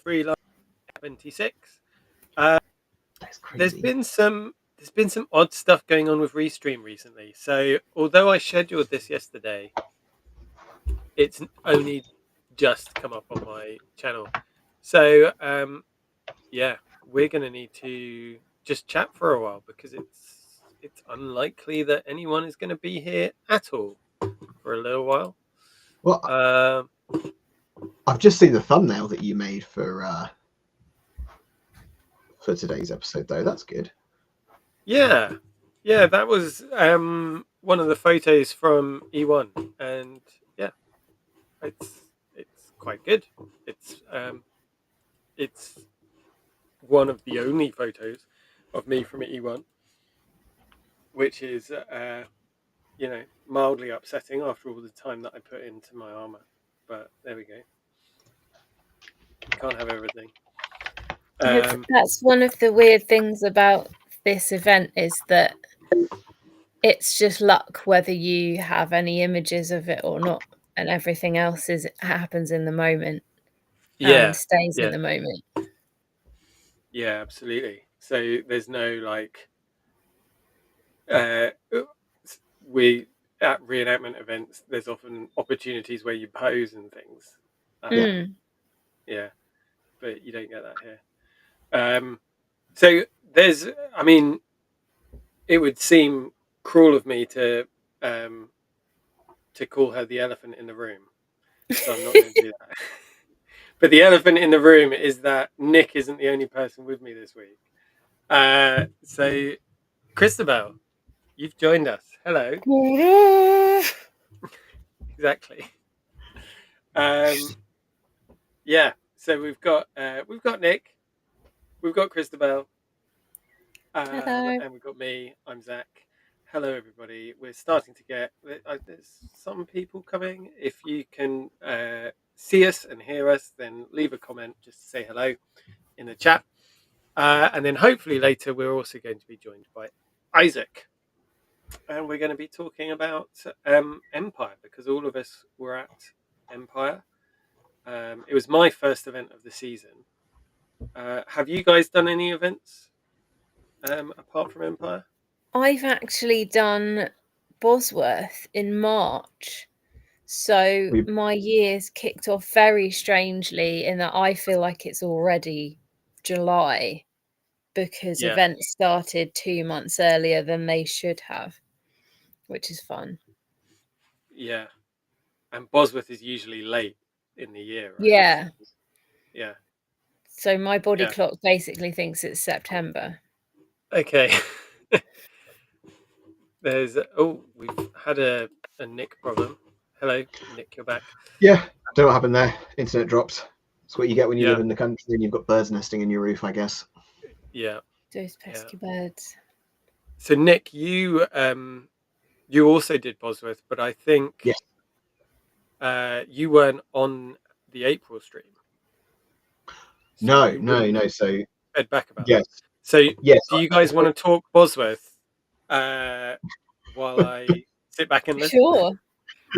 freelance 76. That's crazy. There's been some odd stuff going on with Restream recently. So although I scheduled this yesterday, it's only just come up on my channel. So yeah, we're gonna need to just chat for a while because it's unlikely that anyone is going to be here at all for a little while. Well, I've just seen the thumbnail that you made for today's episode, though. That's good. Yeah, that was one of the photos from E1, and yeah, it's quite good. It's one of the only photos of me from E1, which is mildly upsetting after all the time that I put into my armor. But there we go. Can't have everything. That's one of the weird things about this event is that it's just luck whether you have any images of it or not, and everything else happens in the moment and stays in the moment. Yeah, absolutely. So there's no like we at reenactment events there's often opportunities where you pose and things. Yeah, but you don't get that here. So there's, I mean, it would seem cruel of me to call her the elephant in the room, so I'm not going to do that. But the elephant in the room is that Nick isn't the only person with me this week. So, Christabel, you've joined us. Hello. Exactly. Yeah. So we've got Nick, we've got Christabel, and we've got me. I'm Zach. Hello, everybody. We're starting to get there's some people coming. If you can see us and hear us, then leave a comment just to say hello in the chat. And then hopefully later we're also going to be joined by Isaac. And we're going to be talking about Empire, because all of us were at Empire. It was my first event of the season. Have you guys done any events apart from Empire? I've actually done Bosworth in March. So my year's kicked off very strangely in that I feel like it's already July because events started 2 months earlier than they should have, which is fun. Yeah. And Bosworth is usually late in the year, right? Yeah. Yeah. So my body clock basically thinks it's September. Okay. We've had a Nick problem. Hello, Nick, you're back. Yeah, don't know what happened there. Internet drops. That's what you get when you live in the country and you've got birds nesting in your roof, I guess. Yeah. Those pesky birds. So Nick, you also did Bosworth, but I think you weren't on the April stream. So no. So fed back about that. So do you guys want to talk Bosworth while I sit back and listen? Sure.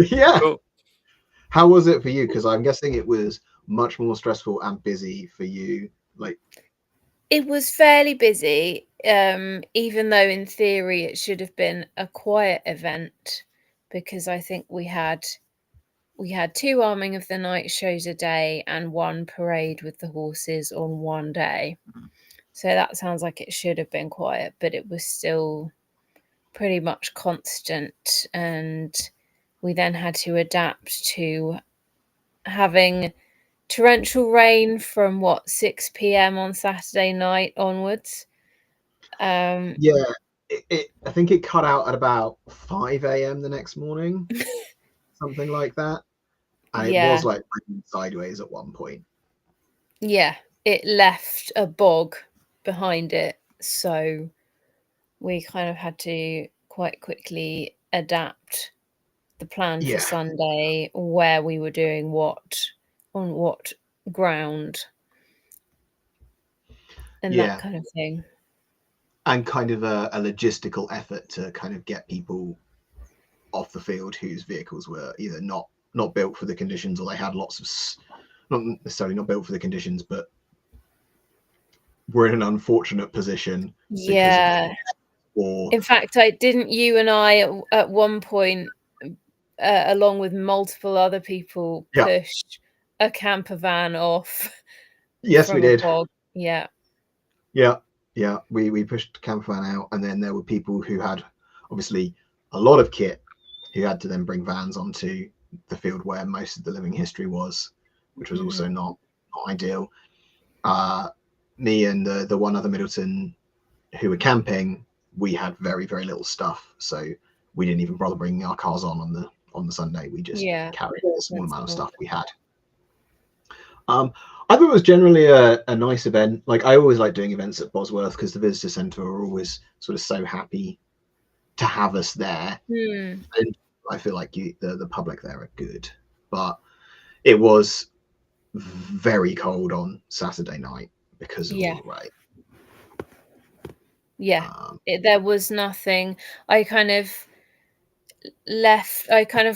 Yeah. Cool. How was it for you? Because I'm guessing it was much more stressful and busy for you. It was fairly busy, even though in theory it should have been a quiet event, because I think we had 2 arming of the night shows a day and 1 parade with the horses on one day. So that sounds like it should have been quiet, but it was still pretty much constant. And we then had to adapt to having torrential rain from 6 p.m. on Saturday night onwards. I think it cut out at about 5 a.m. the next morning, something like that. And it was like sideways at one point. Yeah, it left a bog behind it, so we kind of had to quite quickly adapt the plan for Sunday, where we were doing what on what ground, and that kind of thing. And kind of a logistical effort to kind of get people off the field whose vehicles were either not built for the conditions, or they had lots of, not necessarily not built for the conditions, but were in an unfortunate position. Yeah. Or in fact, didn't you and I at one point, along with multiple other people, push a camper van off? Yes, we did. Yeah. We pushed the camper van out, and then there were people who had obviously a lot of kit who had to then bring vans onto the field where most of the living history was, which was also not ideal. Me and the one other Middleton who were camping, we had very, very little stuff, so we didn't even bother bringing our cars on the Sunday. We just carried a small amount of stuff we had. I thought it was generally a nice event. Like, I always like doing events at Bosworth because the visitor centre are always sort of so happy to have us there. And I feel like the public there are good, but it was very cold on Saturday night because of all the rain. There was nothing. I kind of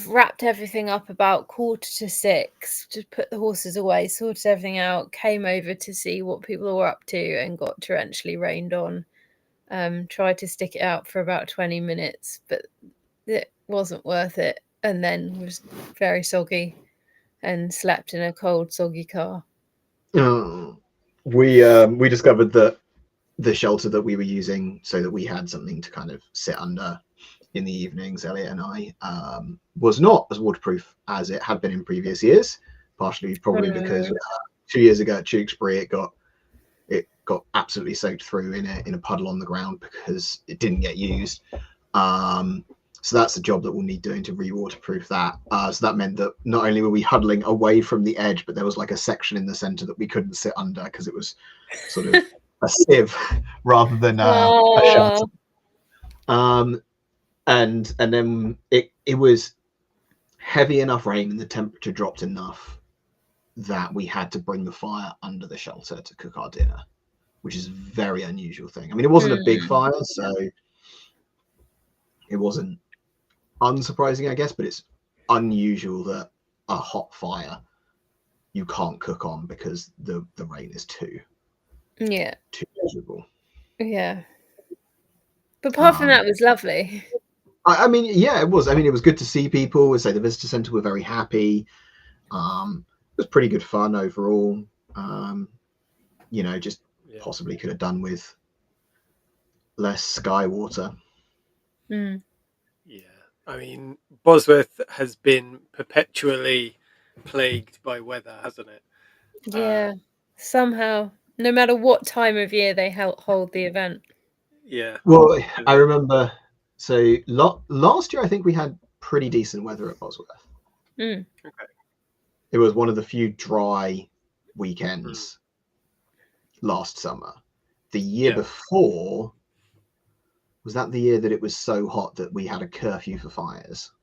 wrapped everything up about 5:45, just put the horses away, sorted everything out, came over to see what people were up to, and got torrentially rained on. Tried to stick it out for about 20 minutes, but it wasn't worth it, and then was very soggy and slept in a cold, soggy car. We discovered that the shelter that we were using, so that we had something to kind of sit under in the evenings, Elliot and I, was not as waterproof as it had been in previous years, partially probably because 2 years ago at Tewkesbury it got absolutely soaked through in a puddle on the ground because it didn't get used. So that's a job that we'll need doing to re-waterproof that. So that meant that not only were we huddling away from the edge, but there was like a section in the center that we couldn't sit under because it was sort of a sieve rather than a shelter. And then it was heavy enough rain and the temperature dropped enough that we had to bring the fire under the shelter to cook our dinner, which is a very unusual thing. I mean, it wasn't a big fire, so it wasn't unsurprising, I guess, but it's unusual that a hot fire you can't cook on because the rain is too miserable. But apart from that, it was lovely. I mean, it was. I mean, it was good to see people. Say the visitor centre were very happy. It was pretty good fun overall. Just possibly could have done with less sky water. I mean, Bosworth has been perpetually plagued by weather, hasn't it? Somehow, no matter what time of year they hold the event. Well, I remember. So last year, I think we had pretty decent weather at Bosworth. Okay. It was one of the few dry weekends last summer. The year before, was that the year that it was so hot that we had a curfew for fires?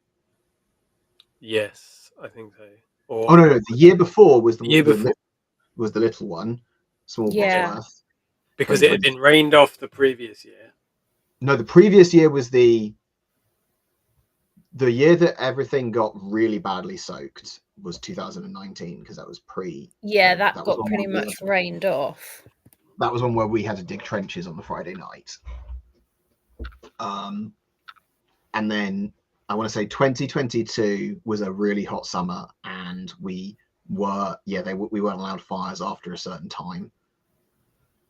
Yes, I think so. No, the year before was the little one, small Bosworth. Because it had been rained off the previous year. No, the previous year was the year that everything got really badly soaked was 2019, because that was that got pretty much rained off. That was one where we had to dig trenches on the Friday night. And then I want to say 2022 was a really hot summer, and we weren't allowed fires after a certain time,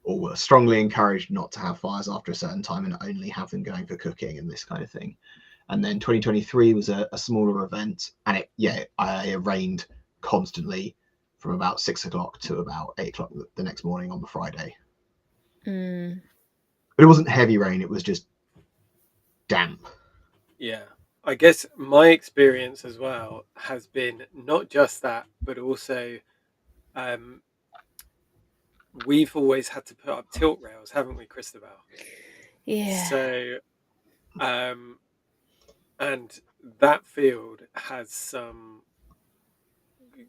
or were strongly encouraged not to have fires after a certain time and only have them going for cooking and this kind of thing. And then 2023 was a smaller event, and it rained constantly from about 6 o'clock to about 8 o'clock the next morning on the Friday. But it wasn't heavy rain, it was just damp. Yeah, I guess my experience as well has been not just that, but also we've always had to put up tilt rails, haven't we, Christabel? Yeah. So, and that field has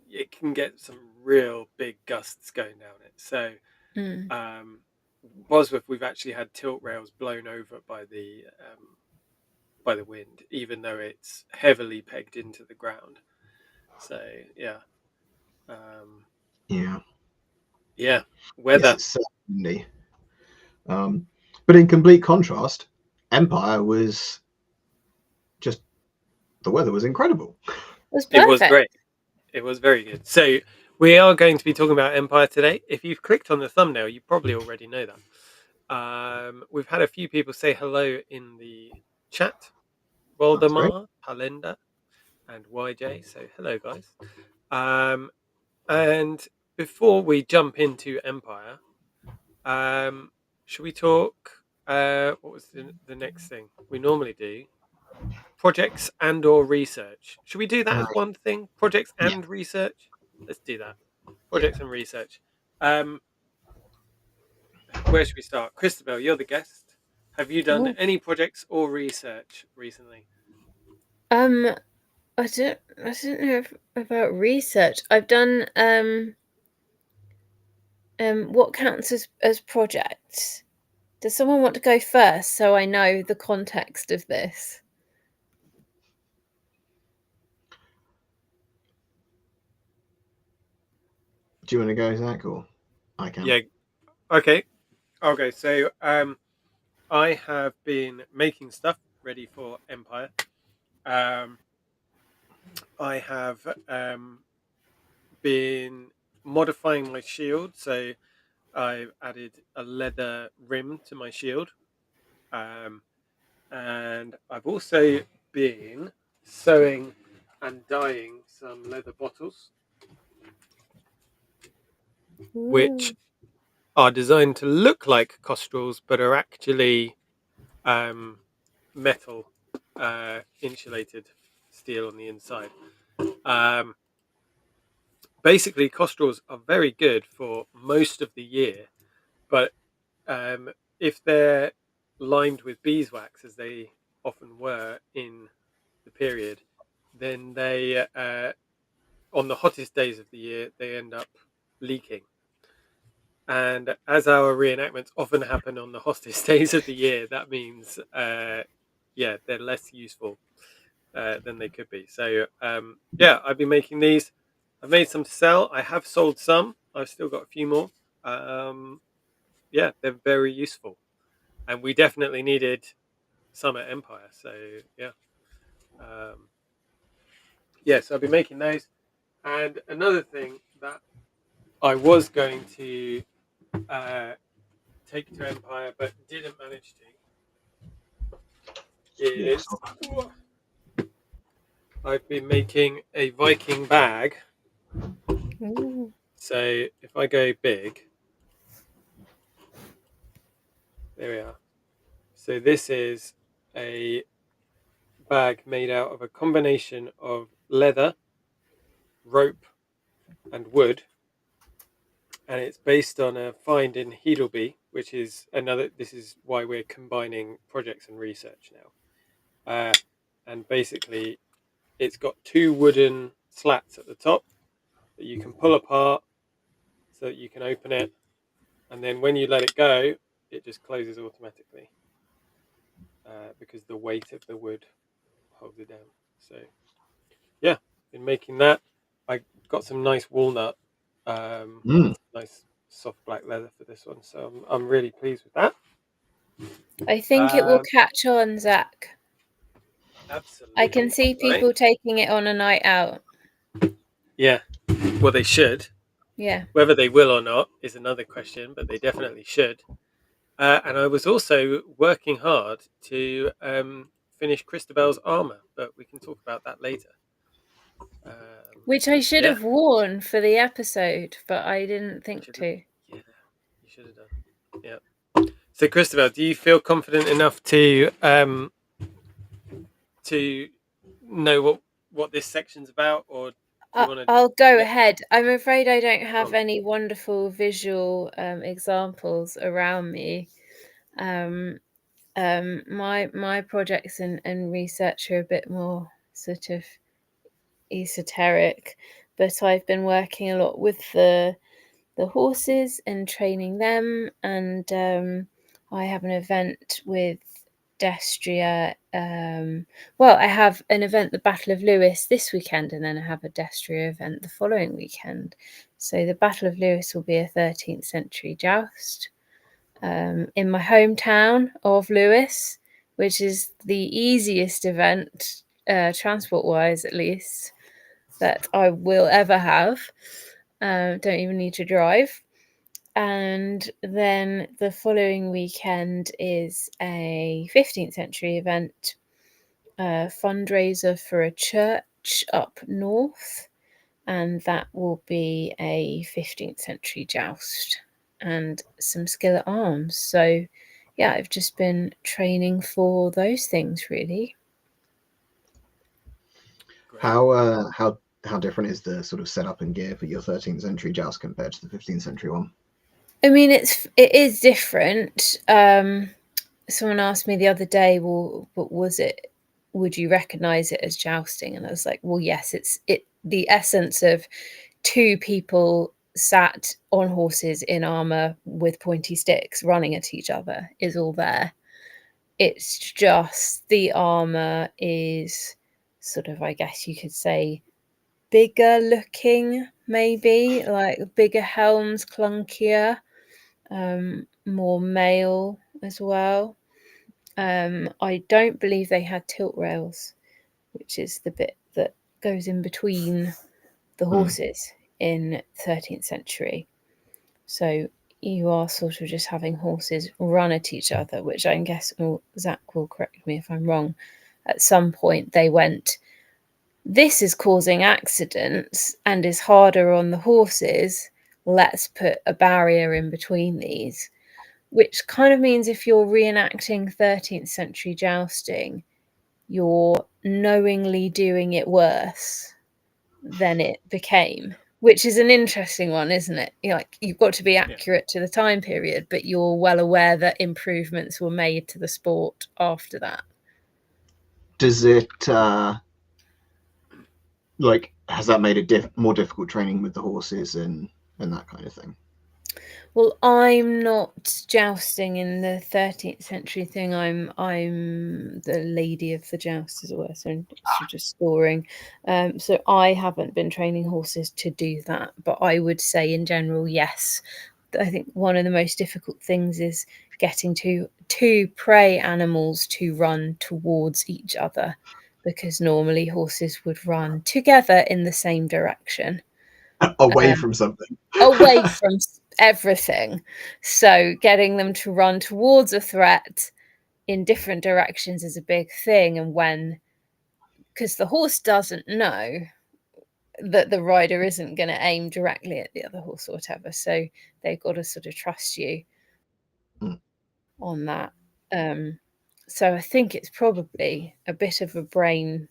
it can get some real big gusts going down it. So, Bosworth, we've actually had tilt rails blown over by the wind, even though it's heavily pegged into the ground. So weather. Yes, it's windy. But in complete contrast, Empire was just, the weather was incredible. It was great. It was very good. So we are going to be talking about Empire today. If you've clicked on the thumbnail, you probably already know that. We've had a few people say hello in the chat. Waldemar, Palenda, and YJ. So hello, guys. And before we jump into Empire, should we talk? What was the next thing we normally do? Projects and/or research. Should we do that as one thing? Projects and research. Let's do that. Projects and research. Where should we start? Christabel, you're the guest. Have you done any projects or research recently? I don't know about research. I've done what counts as projects. Does someone want to go first so I know the context of this? Do you want to go, Zach, or I can? Yeah. Okay. Okay. So I have been making stuff ready for Empire. I have been modifying my shield, so I've added a leather rim to my shield, and I've also been sewing and dyeing some leather bottles, which are designed to look like costrals but are actually metal insulated steel on the inside. Basically, costrals are very good for most of the year, but if they're lined with beeswax, as they often were in the period, then they, on the hottest days of the year, they end up leaking. And as our reenactments often happen on the hottest days of the year, that means, yeah, they're less useful than they could be. So, yeah, I've been making these. I've made some to sell. I have sold some. I've still got a few more. Yeah, they're very useful. And we definitely needed some at Empire. So, yeah. Yeah, so I've been making those. And another thing that I was going to take to Empire but didn't manage to is I've been making a Viking bag. So if I go big, there we are. So this is a bag made out of a combination of leather, rope, and wood. And it's based on a find in Heedleby, which is another. This is why we're combining projects and research now. And basically, it's got two wooden slats at the top that you can pull apart so that you can open it. And then when you let it go, it just closes automatically because the weight of the wood holds it down. So, yeah, been making that. I got some nice walnut, nice soft black leather for this one. So I'm really pleased with that. I think it will catch on, Zach. Absolutely. I can see people taking it on a night out. Yeah, well, they should. Yeah. Whether they will or not is another question, but they definitely should. And I was also working hard to finish Christabel's armor, but we can talk about that later. Which I should have worn for the episode, but I didn't think to. Yeah, you should have done. Yeah. So, Christabel, do you feel confident enough to know what this section's about, or do you want to? I'll go ahead. I'm afraid I don't have any wonderful visual examples around me. My projects and research are a bit more sort of esoteric, but I've been working a lot with the horses and training them, and I have an event with Destria. Well, I have an event, the Battle of Lewis, this weekend, and then I have a Destria event the following weekend. So the Battle of Lewis will be a 13th century joust. in my hometown of Lewis, which is the easiest event, transport-wise at least, that I will ever have. Don't even need to drive. And then the following weekend is a 15th century event, a fundraiser for a church up north, and that will be a 15th century joust and some skill at arms. So yeah, I've just been training for those things really. Great. How different is the sort of setup and gear for your 13th century joust compared to the 15th century one? I mean, it is different. Someone asked me the other day, well, but would you recognize it as jousting? And I was like, well, yes, it's the essence of two people sat on horses in armor with pointy sticks running at each other is all there. It's just the armor is sort of, I guess you could say, bigger looking, maybe, like bigger helms, clunkier, more male as well. I don't believe they had tilt rails, which is the bit that goes in between the horses in 13th century. So you are sort of just having horses run at each other, which I guess, Zach will correct me if I'm wrong, at some point they went, this is causing accidents and is harder on the horses, let's put a barrier in between these. Which kind of means if you're reenacting 13th century jousting, you're knowingly doing it worse than it became, which is an interesting one, isn't it? You've got to be accurate to the time period, but you're well aware that improvements were made to the sport after that. Does it has that made it more difficult training with the horses and that kind of thing? Well, I'm not jousting in the 13th century thing. I'm the lady of the joust, as it were, so just scoring. So I haven't been training horses to do that, but I would say in general, yes. I think one of the most difficult things is getting two prey animals to run towards each other, because normally horses would run together in the same direction. Away from something. Away from everything. So getting them to run towards a threat in different directions is a big thing. And because the horse doesn't know that the rider isn't going to aim directly at the other horse or whatever. So they've got to sort of trust you on that. So I think it's probably a bit of a brain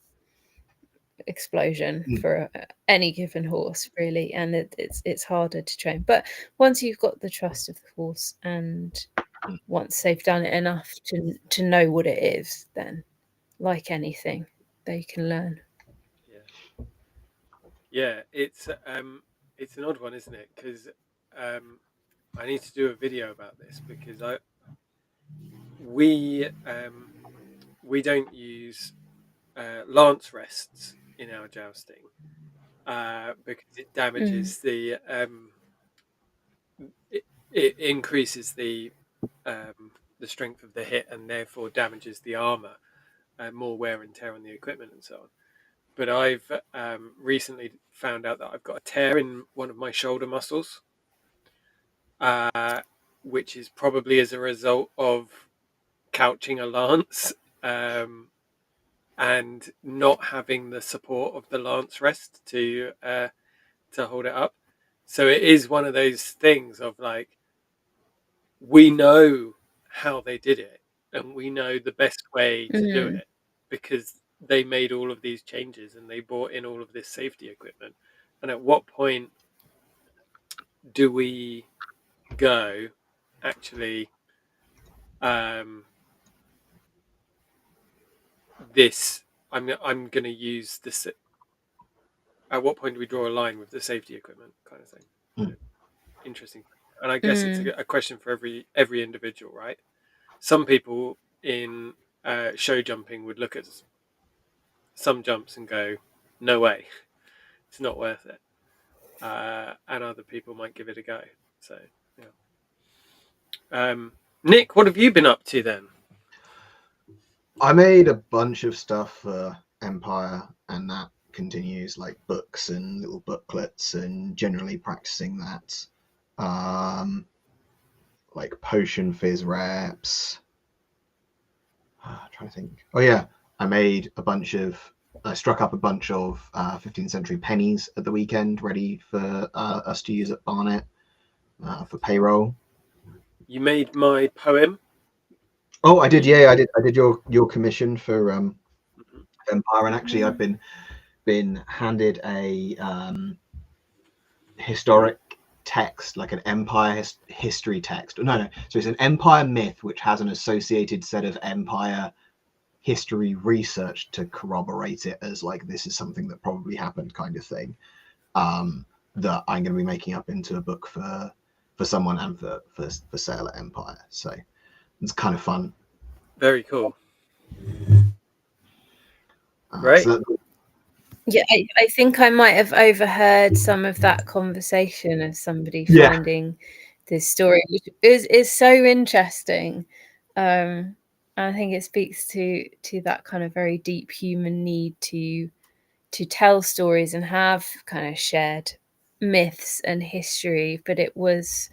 explosion for any given horse, really, and it's harder to train. But once you've got the trust of the horse, and once they've done it enough to know what it is, then, like anything, they can learn. Yeah, it's an odd one, isn't it? Because I need to do a video about this because we don't use lance rests in our jousting because it damages it increases the strength of the hit and therefore damages the armor, more wear and tear on the equipment and so on. But I've recently found out that I've got a tear in one of my shoulder muscles, which is probably as a result of couching a lance and not having the support of the lance rest to hold it up. So it is one of those things of like, we know how they did it and we know the best way to do it because they made all of these changes and they brought in all of this safety equipment. And at what point do we go, actually, this, I'm going to use this. At what point do we draw a line with the safety equipment kind of thing? Interesting. And I guess it's a question for every individual, right? Some people in show jumping would look at some jumps and go, no way, it's not worth it. And other people might give it a go. So, yeah. Nick, what have you been up to then? I made a bunch of stuff for Empire, and that continues, like books and little booklets, and generally practicing that. Like potion fizz reps. I'm trying to think. Oh yeah, I struck up a bunch of 15th century pennies at the weekend, ready for us to use at Barnet for payroll. You made my poem. Oh, I did. Yeah, I did your commission for Mhm. Empire, and actually, I've been handed a historic text, like an Empire history text. No. So it's an Empire myth which has an associated set of Empire history research to corroborate it as like this is something that probably happened, kind of thing. That I'm going to be making up into a book for someone and for sale at Empire. So it's kind of fun. Very cool. Great. So Yeah, I think I might have overheard some of that conversation of somebody finding this story, which is so interesting. I think it speaks to that kind of very deep human need to tell stories and have kind of shared myths and history. But it was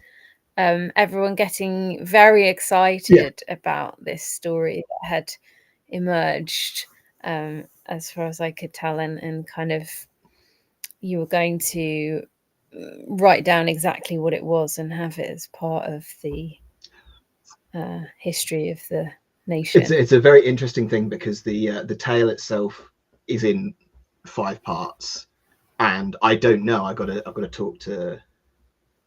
everyone getting very excited about this story that had emerged, as far as I could tell, and kind of you were going to write down exactly what it was and have it as part of the history of the nation. It's a very interesting thing because the tale itself is in 5 parts, and I don't know. I've got to talk to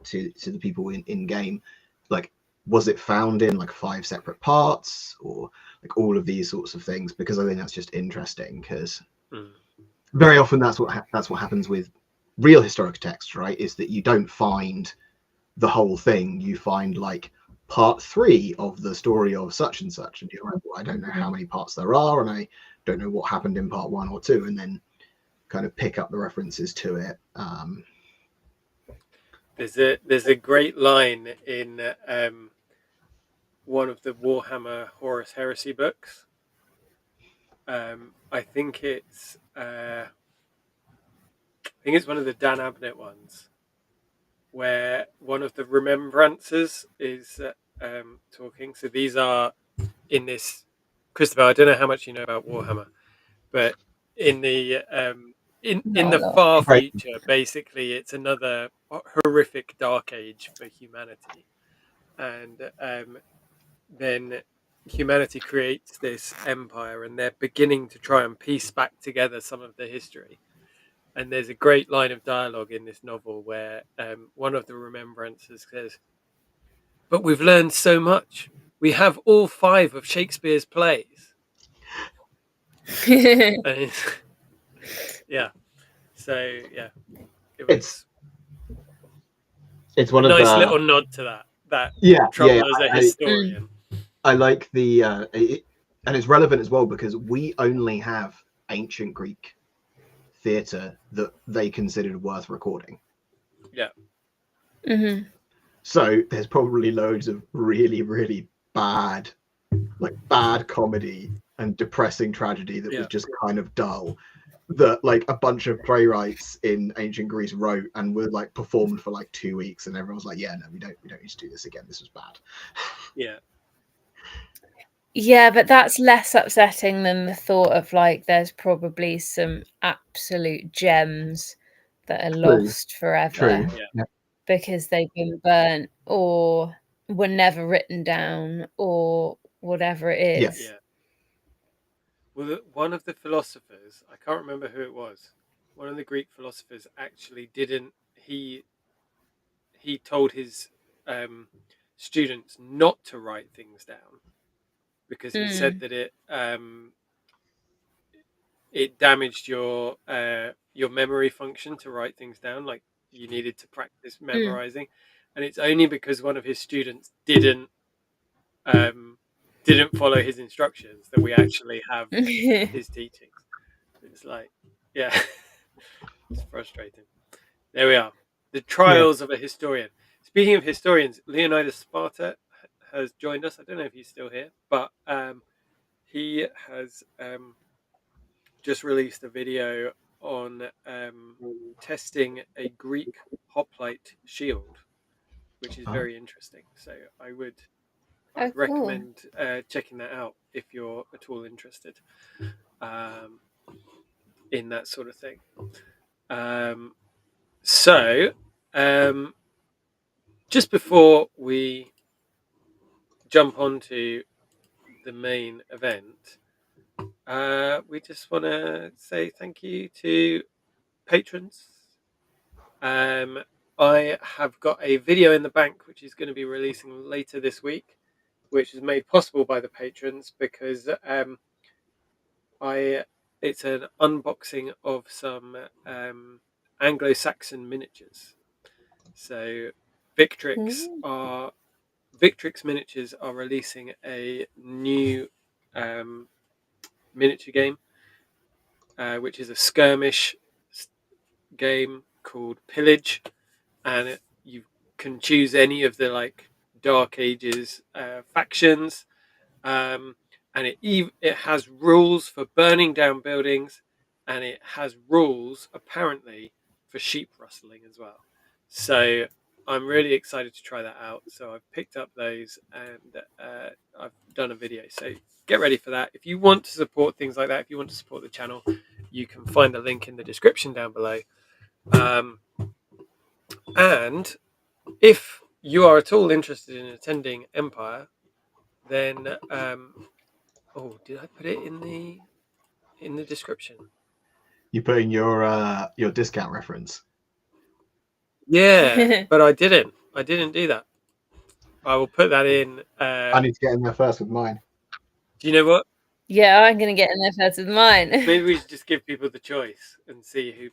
the people in game. Like, was it found in like 5 separate parts, or like all of these sorts of things? Because I think that's just interesting, because very often that's what happens with real historic text, right? Is that you don't find the whole thing. You find like part 3 of the story of such and such, and you're like, well, I don't know how many parts there are, and I don't know what happened in part 1 or 2, and then kind of pick up the references to it. There's a great line in one of the Warhammer Horus Heresy books. I think it's one of the Dan Abnett ones, where one of the remembrances is talking. So these are in this, Christopher. I don't know how much you know about Warhammer, but in the in the far future, basically, it's another horrific dark age for humanity, and then humanity creates this empire, and they're beginning to try and piece back together some of the history. And there's a great line of dialogue in this novel where one of the remembrances says, "But we've learned so much. We have all 5 of Shakespeare's plays." And yeah. So yeah, it's one a of nice the little nod to that. yeah. Trouble as a historian. I like the and it's relevant as well because we only have ancient Greek theatre that they considered worth recording. Yeah. Mm-hmm. So there's probably loads of really, really bad comedy and depressing tragedy that was just kind of dull, that like a bunch of playwrights in ancient Greece wrote and were like performed for like 2 weeks, and everyone was like, yeah, no, we don't need to do this again. This was bad. Yeah. Yeah, but that's less upsetting than the thought of like there's probably some absolute gems that are lost forever because they've been burnt or were never written down or whatever it is. Yeah. Well, one of the philosophers, I can't remember who it was, one of the Greek philosophers actually didn't. He told his students not to write things down because he said that it damaged your memory function to write things down. Like you needed to practice memorizing, and it's only because one of his students didn't follow his instructions that we actually have his teachings. It's like, yeah, it's frustrating. There we are. The trials of a historian. Speaking of historians, Leonidas Sparta has joined us. I don't know if he's still here, but he has just released a video on testing a Greek hoplite shield, which is very interesting. So I'd recommend checking that out if you're at all interested in that sort of thing. Just before we jump onto the main event, we just want to say thank you to patrons. I have got a video in the bank which is going to be releasing later this week, which is made possible by the patrons because it's an unboxing of some Anglo-Saxon miniatures. So Victrix Miniatures are releasing a new miniature game, which is a skirmish game called Pillage, and you can choose any of the Dark Ages factions, and it has rules for burning down buildings, and it has rules apparently for sheep rustling as well. So I'm really excited to try that out. So I've picked up those and I've done a video. So get ready for that. If you want to support things like that, if you want to support the channel, you can find the link in the description down below. And if you are at all interested in attending Empire, then did I put it in the description? You put in your discount reference. Yeah, but I didn't do that. I will put that in. I need to get in there first with mine. Do you know what? Yeah, I'm going to get in there first with mine. Maybe we should just give people the choice and see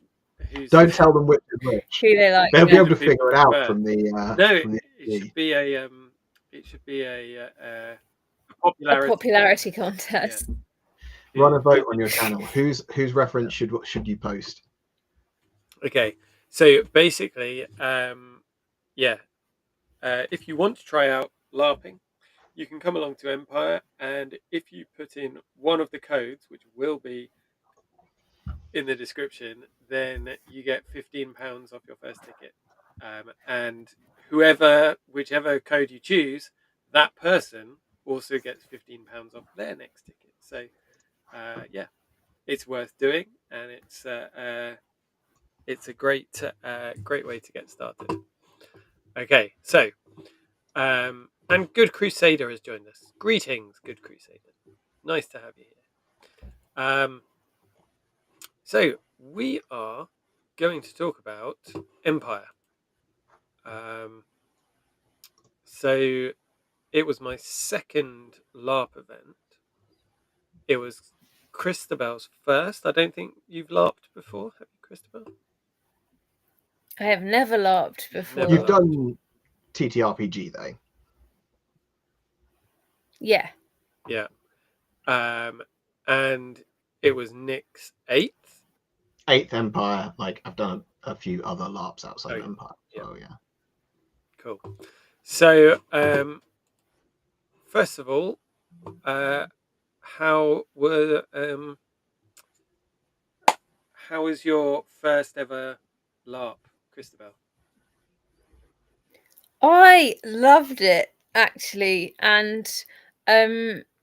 who's. Don't tell them which is which. Who they like. They'll be able to people figure it out prefer. from the. No, from the it should be a popularity. A popularity contest. Yeah. Run a vote on your channel. Whose reference should you post? Okay, so basically, if you want to try out LARPing, you can come along to Empire, and if you put in one of the codes, which will be in the description, then you get £15 off your first ticket. And whichever code you choose, that person also gets £15 off their next ticket. So, it's worth doing, and it's a great way to get started. Okay, so and Good Crusader has joined us. Greetings, Good Crusader. Nice to have you here. So we are going to talk about Empire. So it was my second LARP event. It was Christabel's first. I don't think you've LARPed before, have you, Christabel? I have never LARPed before. You've done TTRPG though. Yeah. Yeah. And it was Nick's eighth Empire. Like I've done a few other LARPs outside of Empire. So yeah. Cool. So first of all, how was your first ever LARP, Christabel? I loved it actually, and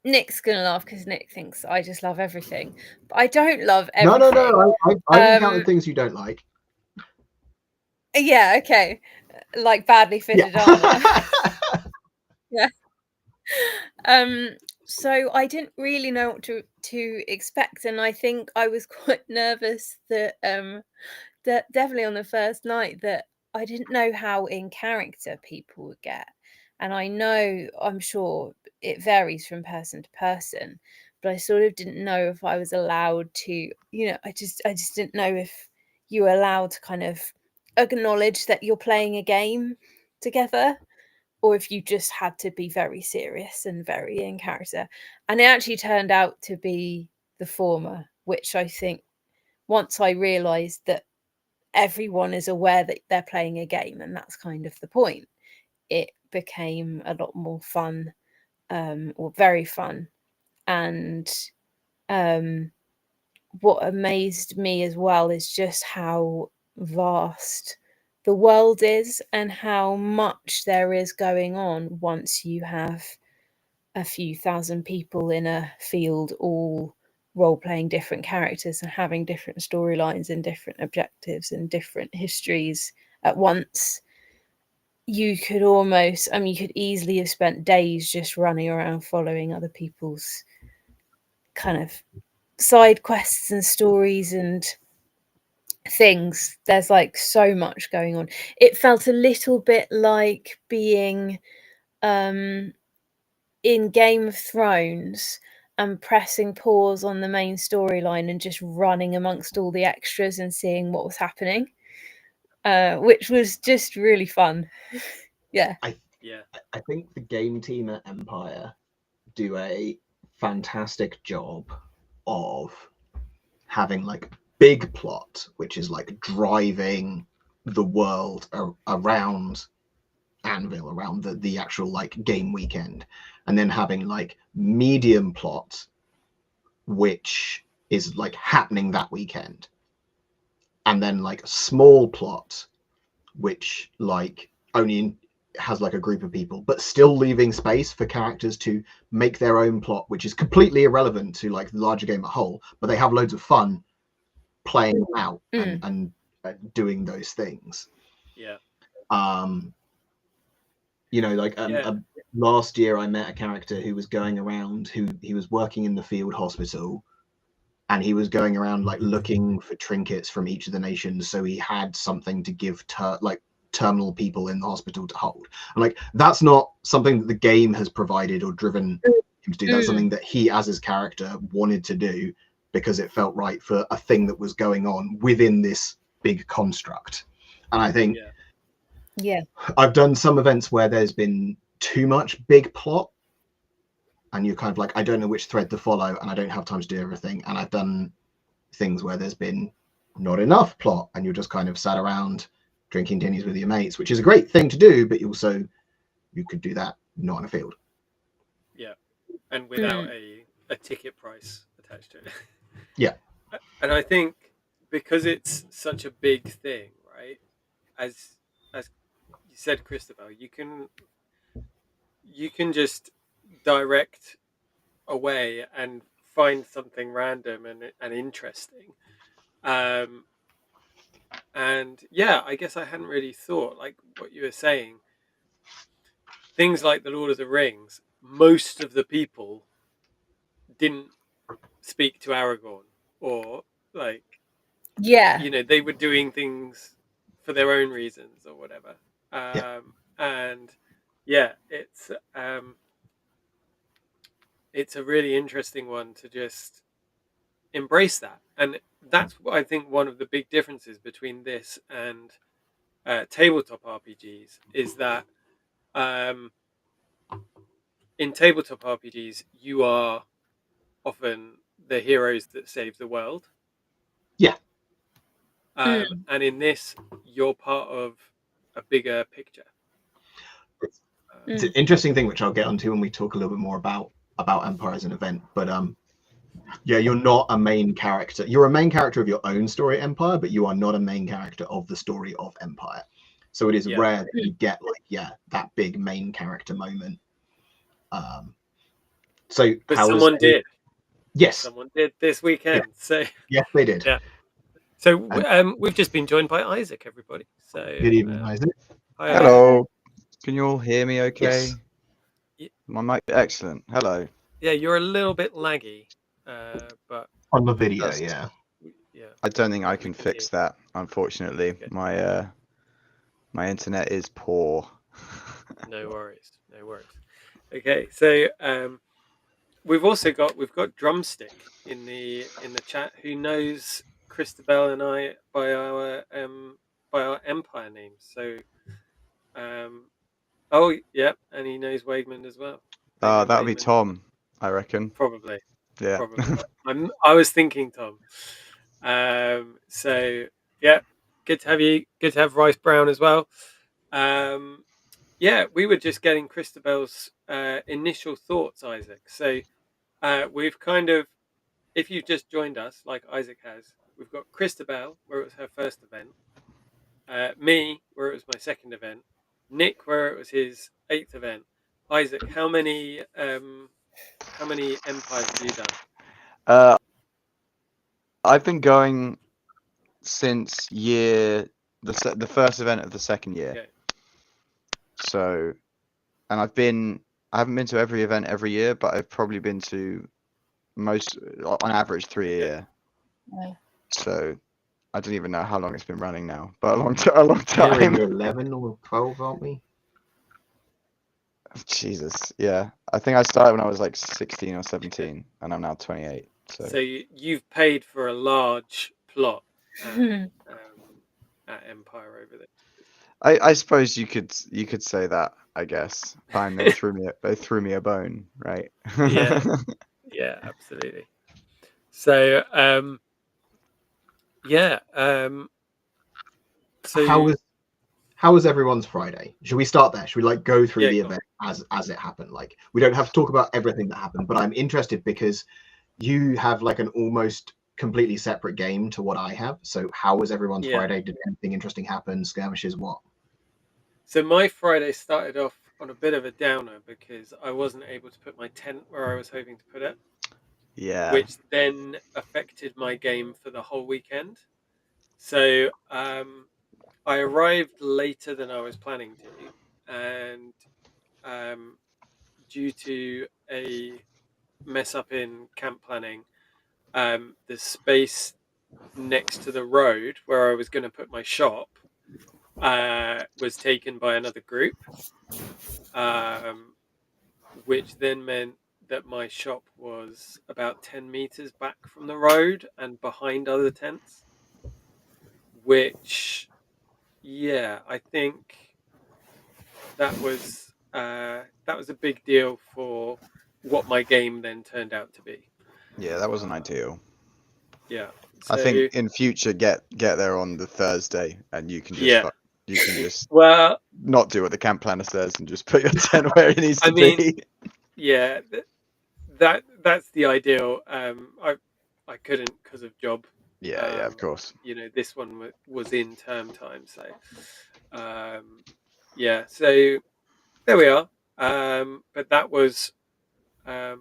Nick's gonna laugh because Nick thinks I just love everything, but I don't love everything. No. I counted things you don't like. Yeah, okay, like badly fitted armor. Yeah. So I didn't really know what to expect, and I think I was quite nervous that that definitely on the first night that I didn't know how in character people would get. And I'm sure it varies from person to person, but I sort of didn't know if I was allowed to, I just didn't know if you were allowed to kind of acknowledge that you're playing a game together, or if you just had to be very serious and very in character. And it actually turned out to be the former, which I think once I realised that everyone is aware that they're playing a game and that's kind of the point, it became a lot more fun, or very fun. And what amazed me as well is just how vast the world is and how much there is going on once you have a few thousand people in a field all role playing different characters and having different storylines and different objectives and different histories at once. You could almost, I mean, you could easily have spent days just running around following other people's kind of side quests and stories and things. There's like so much going on. It felt a little bit like being in Game of Thrones and pressing pause on the main storyline and just running amongst all the extras and seeing what was happening, which was just really fun. Yeah. I think the game team at Empire do a fantastic job of having like big plot, which is like driving the world around Anvil, around the actual like game weekend, and then having like medium plot, which is like happening that weekend, and then like small plot, which like only has like a group of people, but still leaving space for characters to make their own plot, which is completely irrelevant to like the larger game as a whole, but they have loads of fun playing out and doing those things. You know, like last year I met a character who was going around, who he was working in the field hospital, and he was going around like looking for trinkets from each of the nations, so he had something to give like terminal people in the hospital to hold. And like that's not something that the game has provided or driven him to do. That's something that he, as his character, wanted to do because it felt right for a thing that was going on within this big construct. And I think I've done some events where there's been too much big plot and you're kind of like, I don't know which thread to follow and I don't have time to do everything. And I've done things where there's been not enough plot and you're just kind of sat around drinking tinnies with your mates, which is a great thing to do, but you could do that not in a field. Yeah, and without a ticket price attached to it. Yeah. And I think because it's such a big thing, right? As you said, Christabel, you can just direct away and find something random and interesting. And yeah, I guess I hadn't really thought, like what you were saying, things like the Lord of the Rings, most of the people didn't speak to Aragorn, or like, you know, they were doing things for their own reasons or whatever. And yeah, it's a really interesting one to just embrace that. And that's what I think one of the big differences between this and tabletop RPGs is that in tabletop RPGs you are often the heroes that save the world. And in this, you're part of a bigger picture. It's an interesting thing which I'll get onto when we talk a little bit more about Empire as an event. But yeah, you're not a main character. You're a main character of your own story, Empire, but you are not a main character of the story of Empire. So it is rare that you get like that big main character moment. But someone did. Yes, someone did this weekend. So yes, they did. Yeah. So we've just been joined by Isaac, everybody. So good evening, Isaac. Hi, hello. Can you all hear me okay? Yes. My mic, excellent. Hello. Yeah, you're a little bit laggy, but on the video, I don't think I can fix that, unfortunately. Okay. My internet is poor. No worries. Okay, so we've got Drumstick in the chat, who knows Christabel and I by our Empire names. So oh yeah, and he knows Wegman as well. That would be Tom, I reckon. Probably. Yeah. Probably. I was thinking Tom. So yeah, good to have you. Good to have Rice Brown as well. Yeah, we were just getting Christabel's initial thoughts, Isaac. So we've kind of, if you've just joined us, like Isaac has, we've got Christabel, where it was her first event, me, where it was my second event, Nick, where it was his 8th event. Isaac, how many empires have you done? I've been going since the first event of the second year. Okay. So, and I haven't been to every event every year, but I've probably been to most, on average, 3 a year. Yeah. So I don't even know how long it's been running now, but a long time. We're in 11 or 12, aren't we? Jesus, yeah. I think I started when I was like 16 or 17, and I'm now 28. So you've paid for a large plot at Empire over there. I suppose you could say that. I guess. Fine, they threw me a bone, right? Yeah. Yeah, absolutely. So yeah. So how was everyone's Friday? Should we start there? Should we like go through the go event as it happened? Like we don't have to talk about everything that happened, but I'm interested because you have like an almost completely separate game to what I have. So how was everyone's Friday? Did anything interesting happen? Skirmishes? What? So my Friday started off on a bit of a downer because I wasn't able to put my tent where I was hoping to put it. Yeah. Which then affected my game for the whole weekend. So I arrived later than I was planning to, and due to a mess up in camp planning, the space next to the road where I was going to put my shop was taken by another group, which then meant that my shop was about 10 meters back from the road and behind other tents, which, yeah, I think that was a big deal for what my game then turned out to be. Yeah, that wasn't ideal. Yeah. I think in future get there on the Thursday, and you can just well, not do what the camp planner says and just put your tent where it needs to be. Yeah, that's the ideal. I couldn't because of job. Yeah, yeah, of course. You know, this one was in term time, so yeah. So there we are. But that was a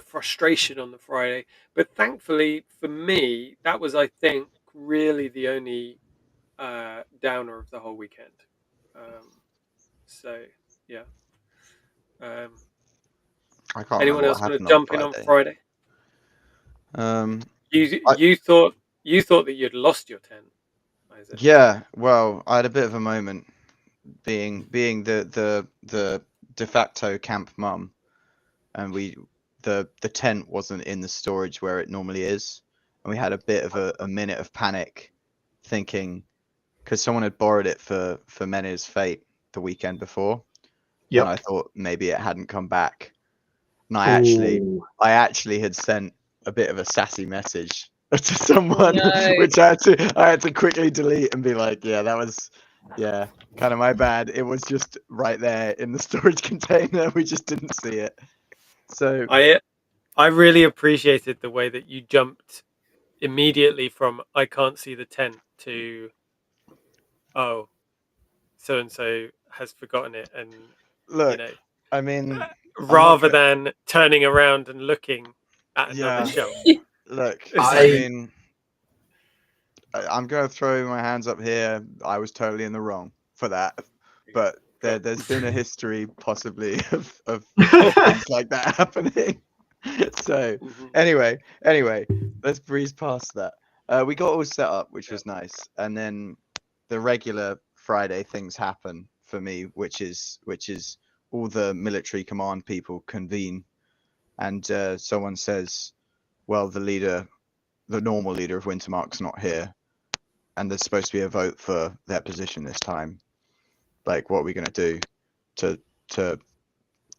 frustration on the Friday. But thankfully for me, that was, I think, really the only downer of the whole weekend. So yeah. I can't Anyone remember else what want to happened jump in on Friday? You thought that you'd lost your tent, Isaac. Yeah, well, I had a bit of a moment being the de facto camp mum, and the tent wasn't in the storage where it normally is, and we had a bit of a minute of panic, thinking because someone had borrowed it for Mena's Fate the weekend before, and I thought maybe it hadn't come back, and I actually had sent a bit of a sassy message to someone, which I had to quickly delete and be like, yeah, that was kind of my bad. It was just right there in the storage container. We just didn't see it. So I really appreciated the way that you jumped immediately from I can't see the tent to oh, so and so has forgotten it, and look, I mean, rather than turning around and looking at another shelf. Look, I mean, I'm going to throw my hands up here. I was totally in the wrong for that, but there's been a history possibly of things like that happening. So anyway, let's breeze past that. We got all set up, which was nice, and then the regular Friday things happen for me, which is all the military command people convene, and someone says, well, the normal leader of Wintermark's not here, and there's supposed to be a vote for their position this time. Like, what are we going to do to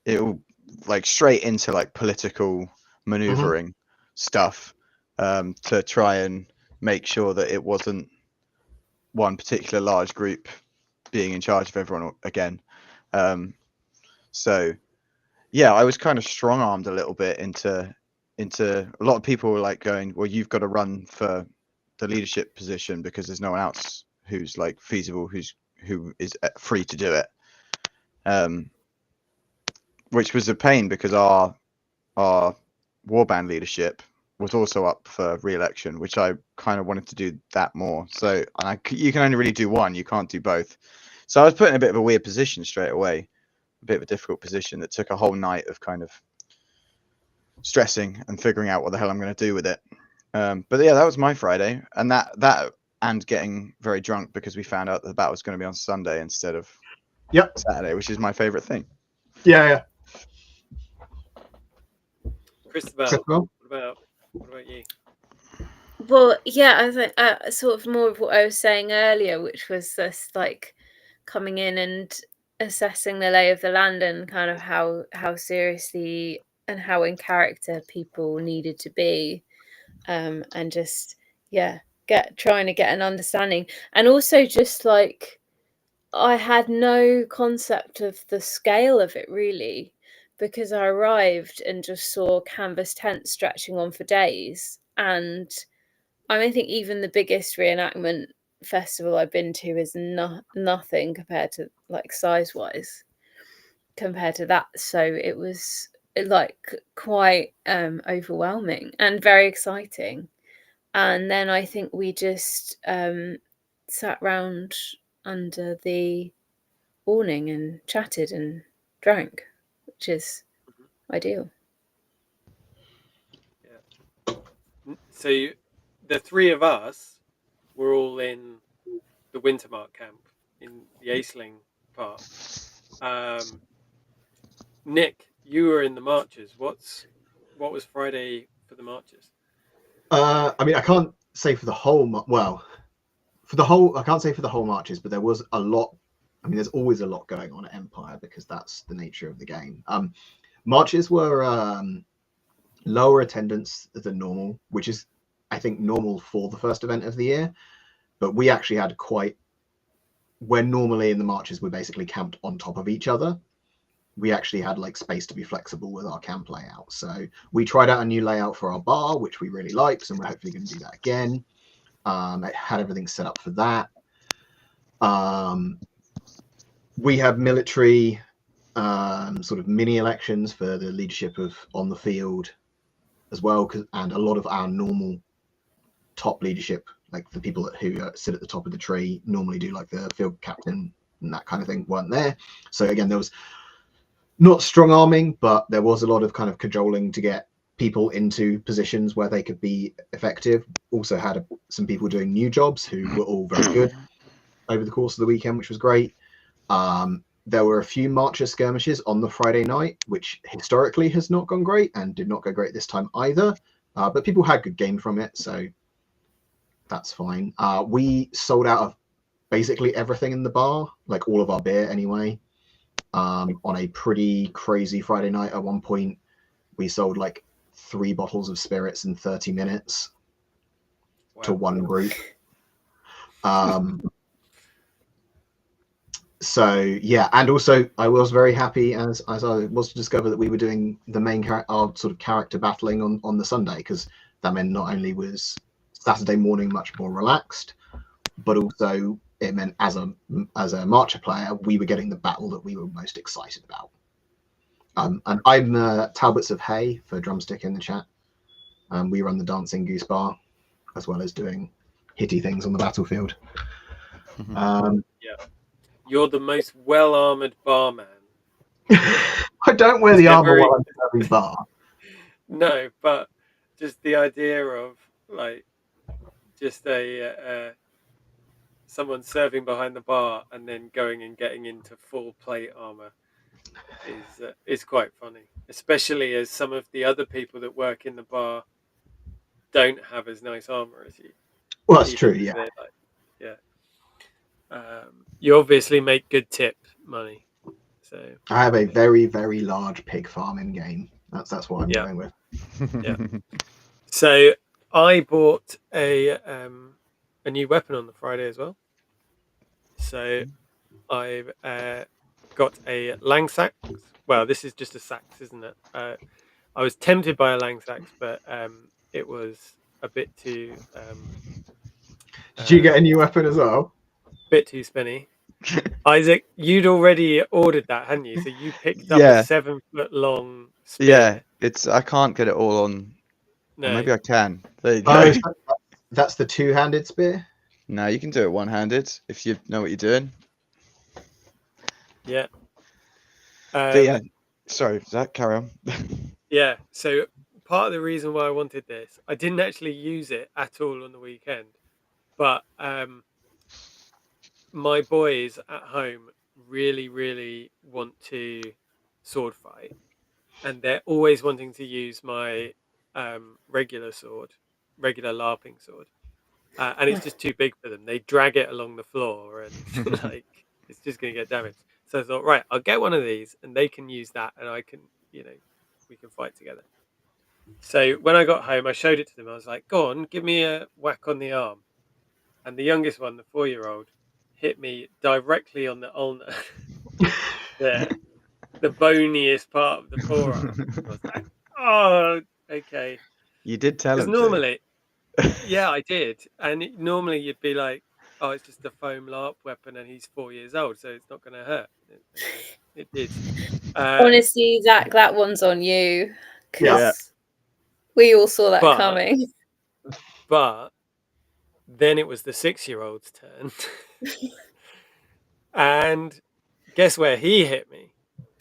it'll like straight into like political maneuvering stuff, to try and make sure that it wasn't one particular large group being in charge of everyone again. So yeah, I was kind of strong armed a little bit into a lot of people were like going, well, you've got to run for the leadership position because there's no one else who's like feasible, who is free to do it. Which was a pain because our warband leadership was also up for re-election, which I kind of wanted to do that more. So you can only really do one, you can't do both. So I was put in a bit of a weird position straight away, a bit of a difficult position that took a whole night of kind of stressing and figuring out what the hell I'm going to do with it. But yeah, that was my Friday, and that and getting very drunk because we found out that the battle was going to be on Sunday instead of Saturday, which is my favorite thing. Yeah. Christabel, what about you? Well, yeah, I think sort of more of what I was saying earlier, which was this like coming in and assessing the lay of the land and kind of how seriously and how in character people needed to be, and just trying to get an understanding, and also just like I had no concept of the scale of it really, because I arrived and just saw canvas tents stretching on for days. And I think even the biggest reenactment festival I've been to is nothing compared to like size wise compared to that. So it was like quite overwhelming and very exciting. And then I think we just sat round under the awning and chatted and drank, which is ideal. Yeah. So the three of us were all in the Wintermark camp in the Aisling part. Nick, you were in the marches. What was Friday for the marches? I mean, I can't say for the whole. I can't say for the whole marches, but there was a lot. I mean, there's always a lot going on at Empire because that's the nature of the game. Marches were lower attendance than normal, which is, I think, normal for the first event of the year. But we actually had where normally in the marches we're basically camped on top of each other. We actually had like space to be flexible with our camp layout. So we tried out a new layout for our bar, which we really liked, and we're hopefully going to do that again. It had everything set up for that. We had military sort of mini elections for the leadership of on the field as well, and a lot of our normal top leadership, like the people who sit at the top of the tree, normally do like the field captain and that kind of thing, weren't there. So again, there was not strong arming, but there was a lot of kind of cajoling to get people into positions where they could be effective. Also had some people doing new jobs who were all very good over the course of the weekend, which was great. There were a few marcher skirmishes on the Friday night, which historically has not gone great and did not go great this time either. But people had good game from it, so that's fine. We sold out of basically everything in the bar, like all of our beer anyway. On a pretty crazy Friday night, at one point, we sold like 3 bottles of spirits in 30 minutes to one group. So yeah, and also I was very happy as I was to discover that we were doing the main our sort of character battling on the Sunday, because that meant not only was Saturday morning much more relaxed, but also it meant as a marcher player we were getting the battle that we were most excited about. And I'm Talbots of Hay for Drumstick in the chat. We run the Dancing Goose Bar as well as doing hitty things on the battlefield. Yeah. You're the most well-armored barman. I don't wear the armor while I'm serving bar. No, but just the idea of like just someone serving behind the bar and then going and getting into full plate armor is quite funny, especially as some of the other people that work in the bar don't have as nice armor as you. Well, that's true. Yeah. You obviously make good tip money. So I have a very, very large pig farm in game. That's what I'm going with. Yeah. So I bought a new weapon on the Friday as well. So I've got a Langsax. Well, this is just a sax, isn't it? I was tempted by a Langsax, but it was a bit too Did you get a new weapon as well? bit too spinny. Isaac, you'd already ordered that, hadn't you? So you picked up a Yeah. 7-foot long spear. Yeah, it's I can't get it all on. No. Or maybe I can. There you go. Oh, that's the two-handed spear. No, you can do it one-handed if you know what you're doing. Yeah. But yeah, sorry, Zach, carry on. Yeah. So part of the reason why I wanted this, I didn't actually use it at all on the weekend, but my boys at home really, really want to sword fight, and they're always wanting to use my regular LARPing sword, and it's just too big for them. They drag it along the floor, and like it's just going to get damaged. So I thought, right, I'll get one of these, and they can use that, and I can, we can fight together. So when I got home, I showed it to them. I was like, "Go on, give me a whack on the arm." And the youngest one, the 4-year-old, hit me directly on the ulnar, the boniest part of the forearm. I was like, "Oh, okay." You did tell Because him normally, yeah, I did. And normally you'd be like, "Oh, it's just a foam LARP weapon, and he's 4 years old, so it's not going to hurt." It did. Honestly, Zach, that one's on you. Yeah. We all saw that But- coming. But then it was the 6-year-old's turn. And guess where he hit me?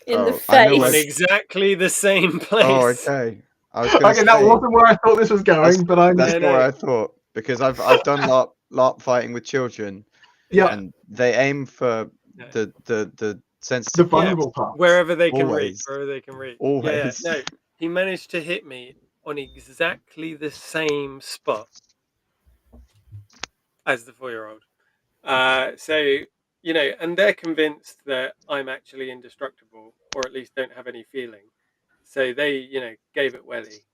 In the I know face. On exactly the same place. Oh, okay. I was going to Okay, that wasn't where I thought this was going, but I'm. That's No, not no. where I thought, because I've done LARP fighting with children, Yeah. and they aim for No. the sense The vulnerable part. Wherever they can Always. reach. Wherever they can reach. Always. Yeah, no, he managed to hit me on exactly the same spot as the 4-year-old. So, and they're convinced that I'm actually indestructible, or at least don't have any feeling. So they, gave it welly.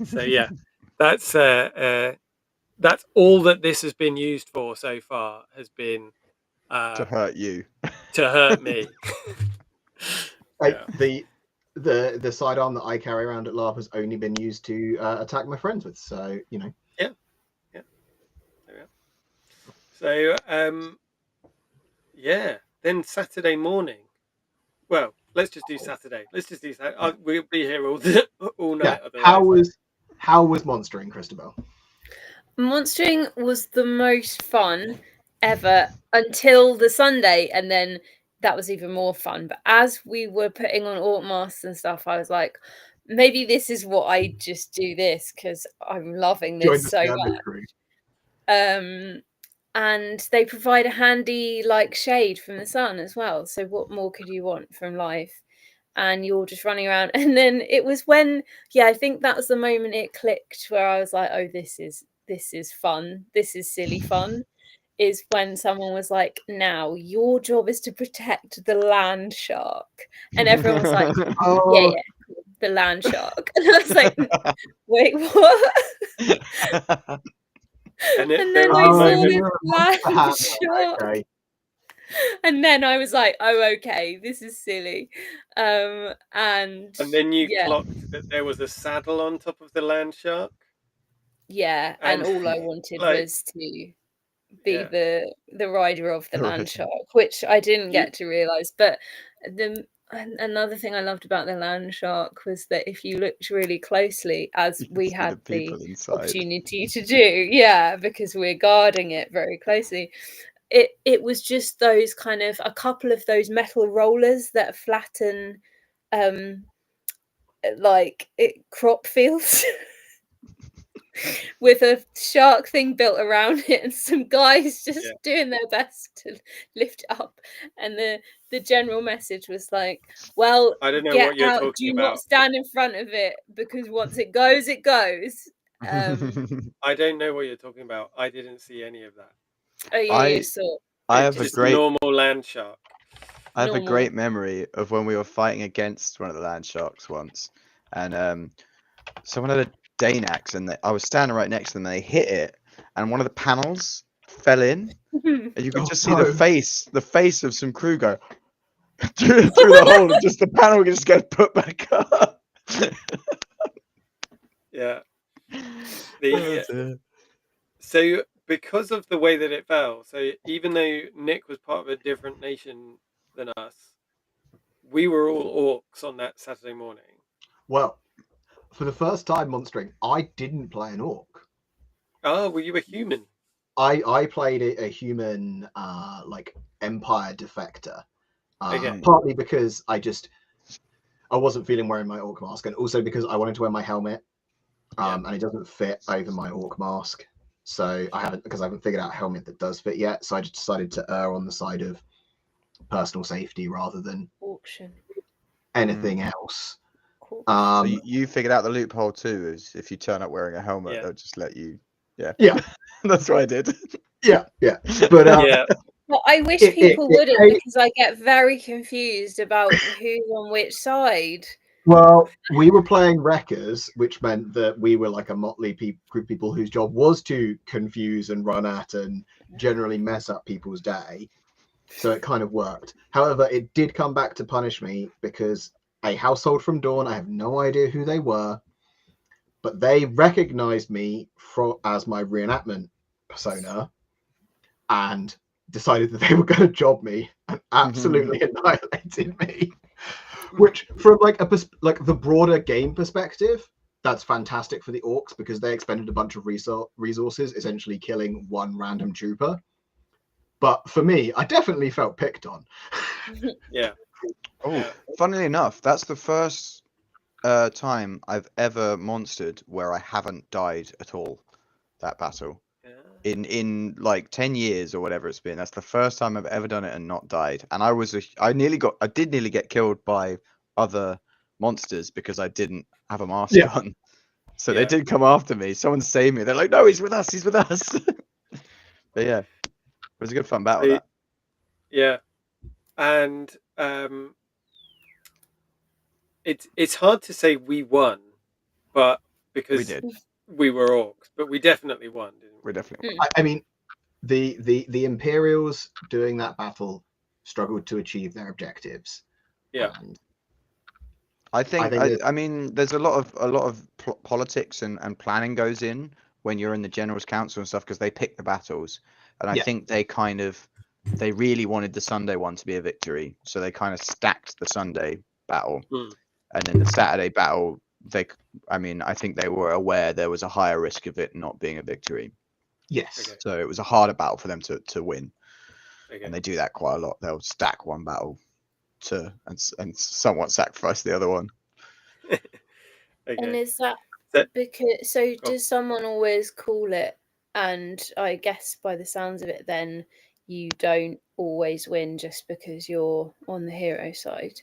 So yeah, that's all that this has been used for so far, has been to hurt you. to hurt me. Like, Yeah. the sidearm that I carry around at LARP has only been used to attack my friends with. So So yeah. Then Saturday morning. Well, let's just do Saturday. Let's just do Saturday. We'll be here all night. yeah. Otherwise. How was monstering, Christabel? Monstering was the most fun ever until the Sunday, and then that was even more fun. But as we were putting on Orc masks and stuff, I was like, maybe this is what I just do this, because I'm loving Join this the so standard much. crew. And they provide a handy shade from the sun as well. So what more could you want from life? And you're just running around. And then it was when, I think that was the moment it clicked, where I was like, oh, this is fun. This is silly fun. Is when someone was like, now your job is to protect the land shark. And everyone was like, Oh, yeah, cool, the land shark. And I was like, wait, what? And then I saw this land shark. okay. And then I was like, oh, okay, this is silly. And then you clocked that there was a saddle on top of the land shark. Yeah, and all I wanted was to be the rider of the land shark, which I didn't get to realise. But another thing I loved about the land shark was that if you looked really closely, as we had the opportunity to do, because we're guarding it very closely, it was just those kind of a couple of those metal rollers that flatten crop fields with a shark thing built around it, and some guys just doing their best to lift it up. And the general message was like, well, I don't know get what you're out, talking do about. not stand in front of it, because once it goes, it goes. I don't know what you're talking about. I didn't see any of that. Oh yeah, you saw. I have just a normal land shark. I have a great memory of when we were fighting against one of the land sharks once, and someone had a Dane axe, and I was standing right next to them, and they hit it, and one of the panels fell in, and you could just see no. the face of some crew go through the hole, and just the panel just get put back up. Yeah. Oh, So because of the way that it fell, so even though Nick was part of a different nation than us, we were all orcs on that Saturday morning. Well, for the first time monstering, I didn't play an orc. Oh, well, you were human. I played a human like Empire defector. Okay. Partly because I wasn't feeling wearing my orc mask, and also because I wanted to wear my helmet, and it doesn't fit over my orc mask. So I haven't figured out a helmet that does fit yet. So I just decided to err on the side of personal safety rather than Auction. anything else. Cool. so you figured out the loophole too, is if you turn up wearing a helmet, they'll just let you. Yeah. That's what I did. Yeah. But Yeah. Well, I wish people wouldn't, because I get very confused about who's on which side. Well, we were playing Wreckers, which meant that we were like a motley group of people whose job was to confuse and run at and generally mess up people's day. So it kind of worked. However, it did come back to punish me because a household from Dawn, I have no idea who they were, but they recognized me as my reenactment persona and decided that they were going to job me and absolutely annihilated me. Which, from like the broader game perspective, that's fantastic for the orcs because they expended a bunch of resources, essentially killing one random trooper. But for me, I definitely felt picked on. Yeah. Oh, funnily enough, that's the first time I've ever monstered where I haven't died at all. That battle. In like 10 years or whatever it's been, that's the first time I've ever done it and not died. And I did nearly get killed by other monsters because I didn't have a mask on. So they did come after me. Someone saved me. They're like, no, he's with us. But yeah, it was a good fun battle. That. Yeah. And it's hard to say we won, but because We did. We were orcs, but we definitely won, didn't we? We definitely won. I mean, the Imperials doing that battle struggled to achieve their objectives. Yeah. And I mean, there's a lot of politics and planning goes in when you're in the General's Council and stuff because they pick the battles, and I think they really wanted the Sunday one to be a victory, so they kind of stacked the Sunday battle, and then the Saturday battle. I think they were aware there was a higher risk of it not being a victory. Yes. Okay. So it was a harder battle for them to win, Okay. and they do that quite a lot. They'll stack one battle and somewhat sacrifice the other one. Okay. And is that because does someone always call it? And I guess by the sounds of it, then you don't always win just because you're on the hero side.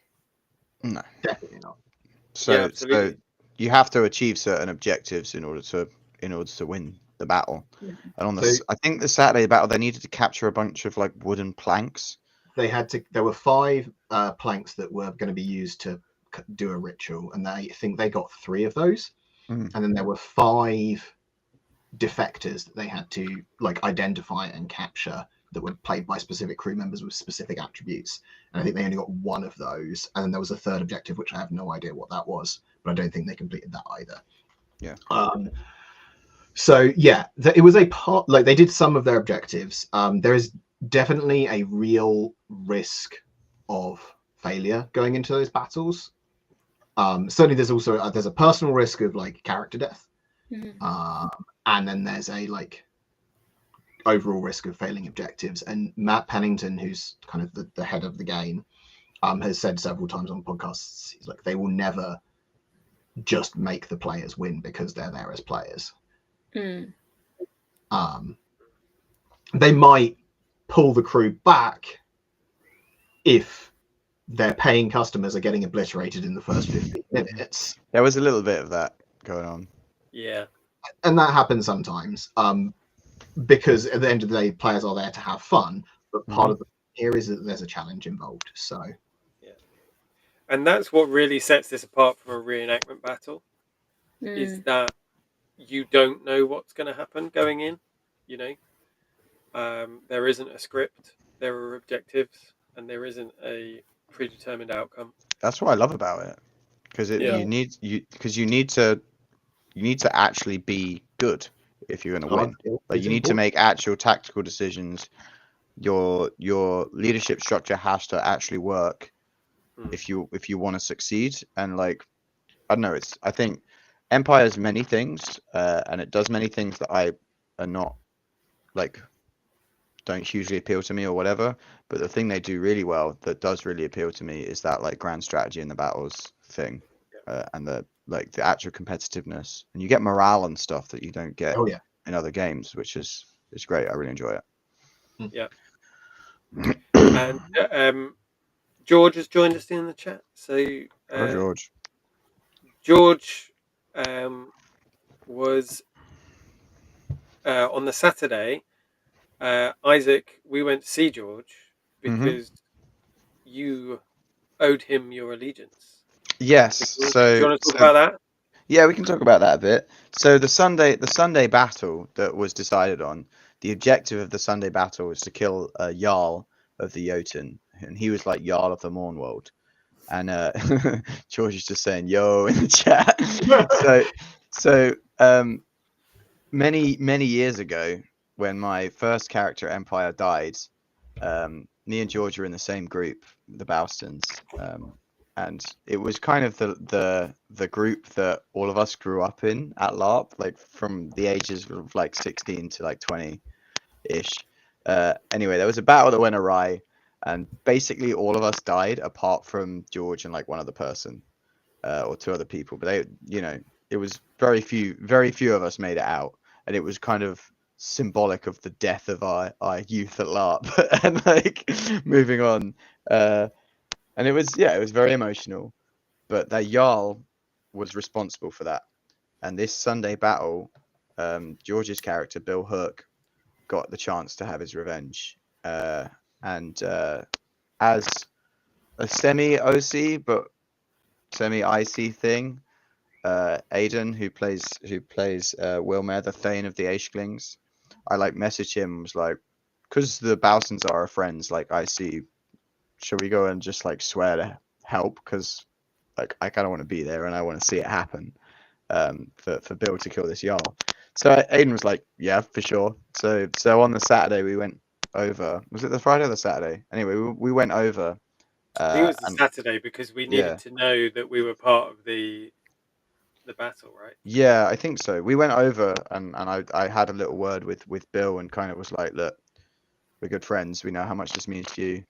No, definitely not. So you have to achieve certain objectives in order to win the battle. And on I think the Saturday battle, they needed to capture a bunch of like wooden planks. There were 5 planks that were going to be used to do a ritual, and I think they got 3 of those. And then there were 5 defectors that they had to like identify and capture that were played by specific crew members with specific attributes. And I think they only got 1 of those. And then there was a 3rd objective, which I have no idea what that was, but I don't think they completed that either. Yeah. So yeah, it was a part, like they did some of their objectives. There is definitely a real risk of failure going into those battles. Certainly there's a personal risk of like character death. And then there's a like overall risk of failing objectives. And Matt Pennington, who's kind of the head of the game, has said several times on podcasts, he's like, they will never just make the players win because they're there as players. They might pull the crew back if their paying customers are getting obliterated in the first 15 minutes. There was a little bit of that going on. Yeah. And that happens sometimes. Because at the end of the day, players are there to have fun, but part of the here is that there's a challenge involved. So yeah. And that's what really sets this apart from a reenactment battle, is that you don't know what's going to happen going in, you know. There isn't a script. There are objectives, and there isn't a predetermined outcome. That's what I love about it, because Yeah. you need to actually be good if you're going to win. Like, you need to make actual tactical decisions. Your leadership structure has to actually work if you want to succeed. And like, I don't know, I think Empire is many things, and it does many things that I are not like, don't hugely appeal to me or whatever. But the thing they do really well that does really appeal to me is that like grand strategy in the battles thing, and the actual competitiveness, and you get morale and stuff that you don't get in other games, which is great. I really enjoy it. Yeah. And George has joined us in the chat. So George. George was on the Saturday. Isaac, we went to see George because you owed him your allegiance. Yes. So do you want to talk about that? Yeah, we can talk about that a bit. So the Sunday battle that was decided on, the objective of the Sunday battle was to kill Jarl of the Jotun, and he was like Jarl of the Mournworld. And George is just saying "yo" in the chat. so many years ago, when my first character Empire died, me and George were in the same group, the Boustons. And it was kind of the group that all of us grew up in at LARP, like from the ages of like 16 to like 20-ish. Anyway, there was a battle that went awry, and basically all of us died apart from George and like one other person, or two other people. But it was very few of us made it out, and it was kind of symbolic of the death of our youth at LARP. And like, moving on. And it was very emotional, but that Jarl was responsible for that. And this Sunday battle, George's character, Bill Hook, got the chance to have his revenge. And as a semi-OC, but semi-IC thing, Aidan, who plays Wilmer, the Thane of the Aishlings, I like messaged him and was like, because the Bousons are our friends, like IC, should we go and just like swear to help? Because like I kind of want to be there and I want to see it happen, for Bill to kill this Jarl. So Aiden was like, yeah, for sure. So on the Saturday we went over. Was it the Friday or the Saturday? Anyway, we went over. I think it was the Saturday because we needed to know that we were part of the battle, right? Yeah, I think so. We went over and I had a little word with Bill and kind of was like, look, we're good friends. We know how much this means to you.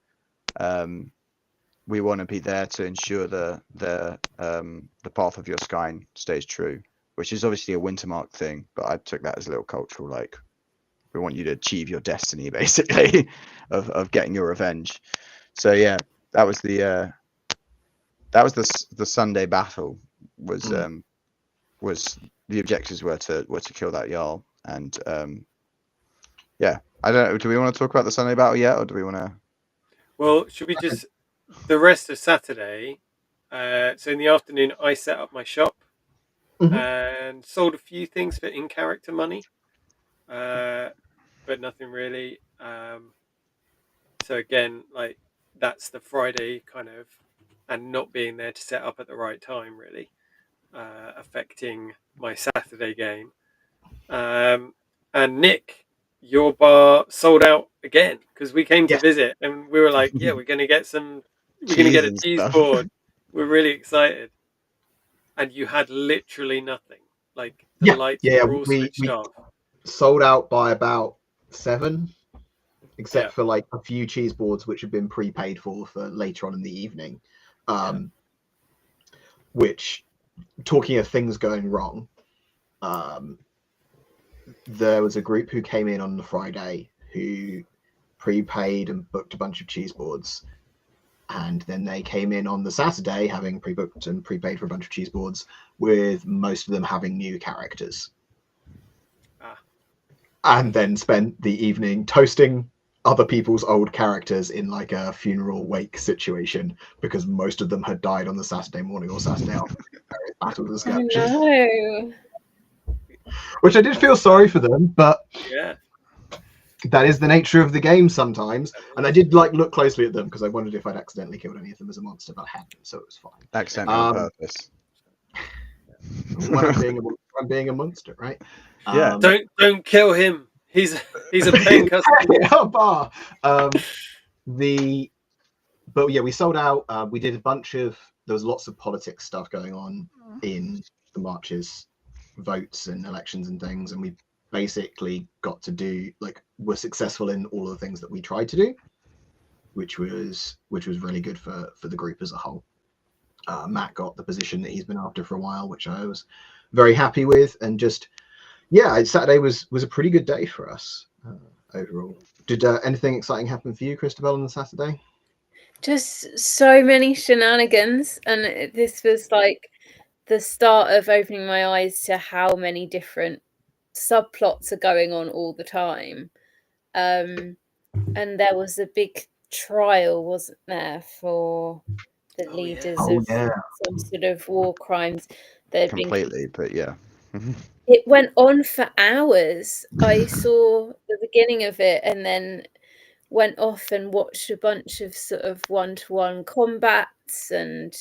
We want to be there to ensure the path of your Skyne stays true, which is obviously a Wintermark thing, but I took that as a little cultural, like, we want you to achieve your destiny, basically, of getting your revenge. So yeah, that was the Sunday battle. Was the objectives were to kill that Jarl. And yeah, I don't know. Do we want to talk about the Sunday battle yet, or do we want to? Well, should we just the rest of Saturday? So in the afternoon, I set up my shop and sold a few things for in-character money, but nothing really. So again, like, that's the Friday kind of, and not being there to set up at the right time really, affecting my Saturday game. And Nick, your bar sold out again because we came to visit and we were like, yeah, we're going to get a cheese board. We're really excited. And you had literally nothing. Like, the lights were all switched off. Sold out by about 7, except for like a few cheese boards which had been prepaid for later on in the evening. Which, talking of things going wrong, there was a group who came in on the Friday who prepaid and booked a bunch of cheese boards, and then they came in on the Saturday having pre-booked and prepaid for a bunch of cheese boards, with most of them having new characters. And then spent the evening toasting other people's old characters in like a funeral wake situation, because most of them had died on the Saturday morning or Saturday afternoon in various battles and skirmishes. No. Which I did feel sorry for them, but yeah, That is the nature of the game sometimes. And I did look closely at them because I wondered if I'd accidentally killed any of them as a monster, but I hadn't, so it was fine. Accidentally on purpose. When I'm being a monster, right? Yeah. Don't kill him. He's a paying customer. But yeah, we sold out. We did a bunch of. There was lots of politics stuff going on in the marches, votes and elections and things, and we basically got to do were successful in all of the things that we tried to do, which was really good for the group as a whole. Matt got the position that he's been after for a while, which I was very happy with, and just Saturday was a pretty good day for us overall. Did anything exciting happen for you, Christabel, on the Saturday? Just so many shenanigans, and this was like the start of opening my eyes to how many different subplots are going on all the time. And there was a big trial, wasn't there, for the leaders of some sort of war crimes that had completely, but yeah. It went on for hours. I saw the beginning of it and then went off and watched a bunch of sort of one-to-one combats and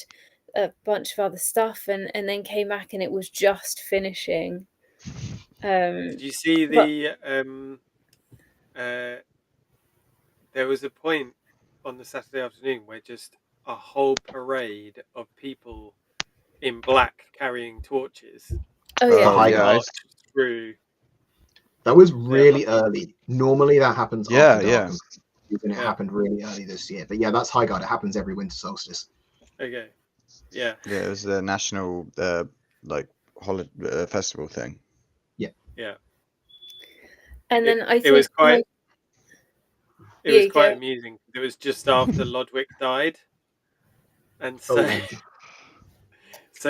a bunch of other stuff, and then came back and it was just finishing. Did you see the there was a point on the Saturday afternoon where just a whole parade of people in black carrying torches marched through. That was really early. Normally that happens after dark. And it happened really early this year. But yeah, that's High Guard. It happens every winter solstice. Okay. Yeah. Yeah, it was the national holiday festival thing. Yeah. Yeah. And then I think it was quite amusing. It was just after Lodwick died. And so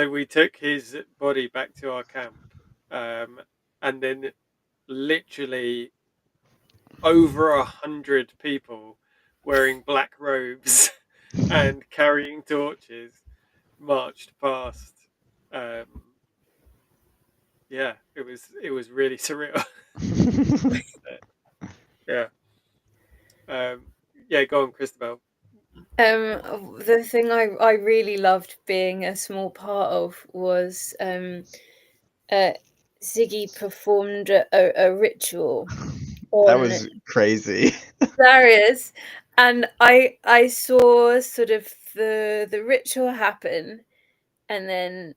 we took his body back to our camp. And then literally over 100 people wearing black robes and carrying torches marched past. Yeah, it was really surreal. Yeah. Yeah, go on, Christabel. The thing I really loved being a small part of was Ziggy performed a ritual. That was crazy. Darius, and I saw sort of the ritual happen, and then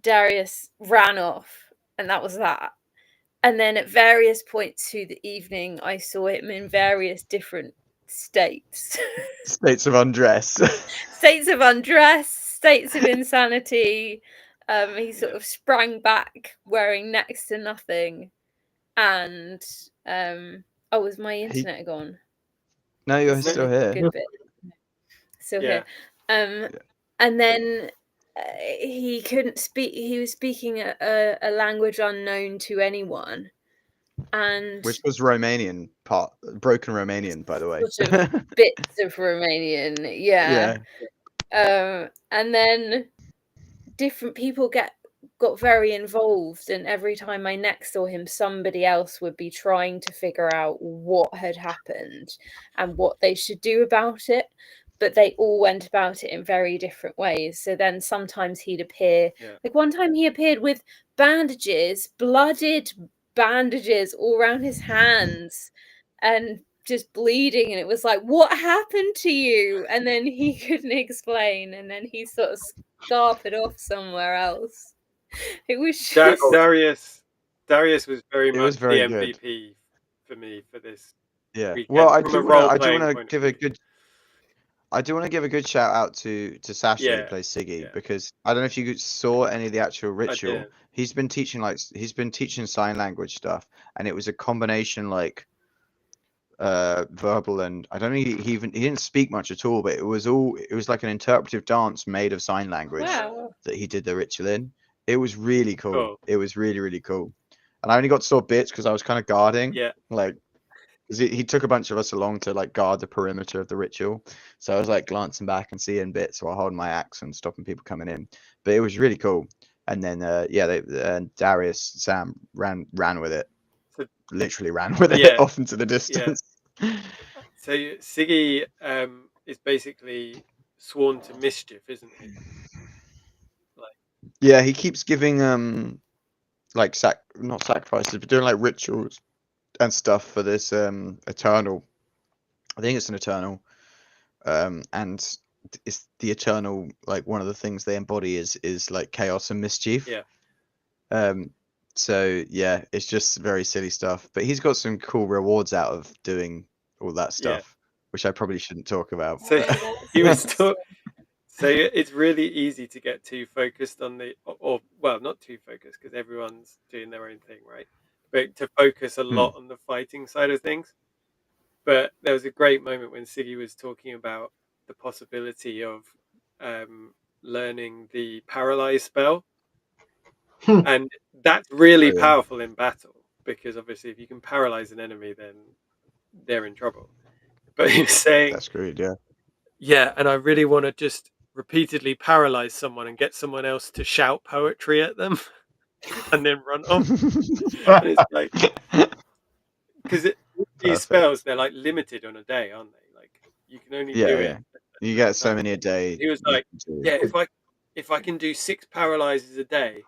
Darius ran off, and that was that. And then at various points through the evening, I saw him in various different states. States of undress. States of undress, states of insanity. He sort of sprang back wearing next to nothing. And was my internet gone? No, you're still here. Good bit. Still here. And then he couldn't speak. He was speaking a language unknown to anyone, and which was Romanian, broken Romanian, by the way. Sort of bits of Romanian, yeah. And then different people got very involved, and every time I next saw him, somebody else would be trying to figure out what had happened and what they should do about it. But they all went about it in very different ways. So then sometimes he'd appear, like one time he appeared with bandages, blooded bandages all around his hands and just bleeding. And it was like, what happened to you? And then he couldn't explain. And then he sort of scarpered off somewhere else. It was just... Darius was very much the MVP good. For me for this. Yeah. Weekend. Well, I do want to give a good. I do want to give a good shout out to Sasha who plays Siggy because I don't know if you saw any of the actual ritual. He's been teaching sign language stuff, and it was a combination verbal and I don't know he didn't speak much at all, but it was like an interpretive dance made of sign language that he did the ritual in. It was really cool. It was really, really cool. And I only got to saw bits because I was kind of guarding. Yeah. He took a bunch of us along to guard the perimeter of the ritual, so I was glancing back and seeing bits while holding my axe and stopping people coming in. But it was really cool. And then Darius Sam ran with it, literally ran with it Yeah. off into the distance. So Siggy is basically sworn to mischief, isn't he? Yeah, he keeps giving like not sacrifices, but doing like rituals and stuff for this eternal. I think it's an eternal, and it's the eternal. Like one of the things they embody is like chaos and mischief. Yeah. So yeah, it's just very silly stuff. But he's got some cool rewards out of doing all that stuff, which I probably shouldn't talk about. So Oh, he was that's talk. So it's really easy to get too focused on or well, not too focused because everyone's doing their own thing, right? But to focus a lot on the fighting side of things. But there was a great moment when Siggy was talking about the possibility of learning the paralyze spell, and that's really powerful in battle because obviously if you can paralyze an enemy, then they're in trouble. But he was saying, That's great, yeah. yeah, and I really want to just repeatedly paralyze someone and get someone else to shout poetry at them and then run off. And it's like, because these spells, they're like limited on a day, aren't they? Like you can only do it. Yeah. You get so many a day. He was like, yeah, if I can do 6 paralyzes a day,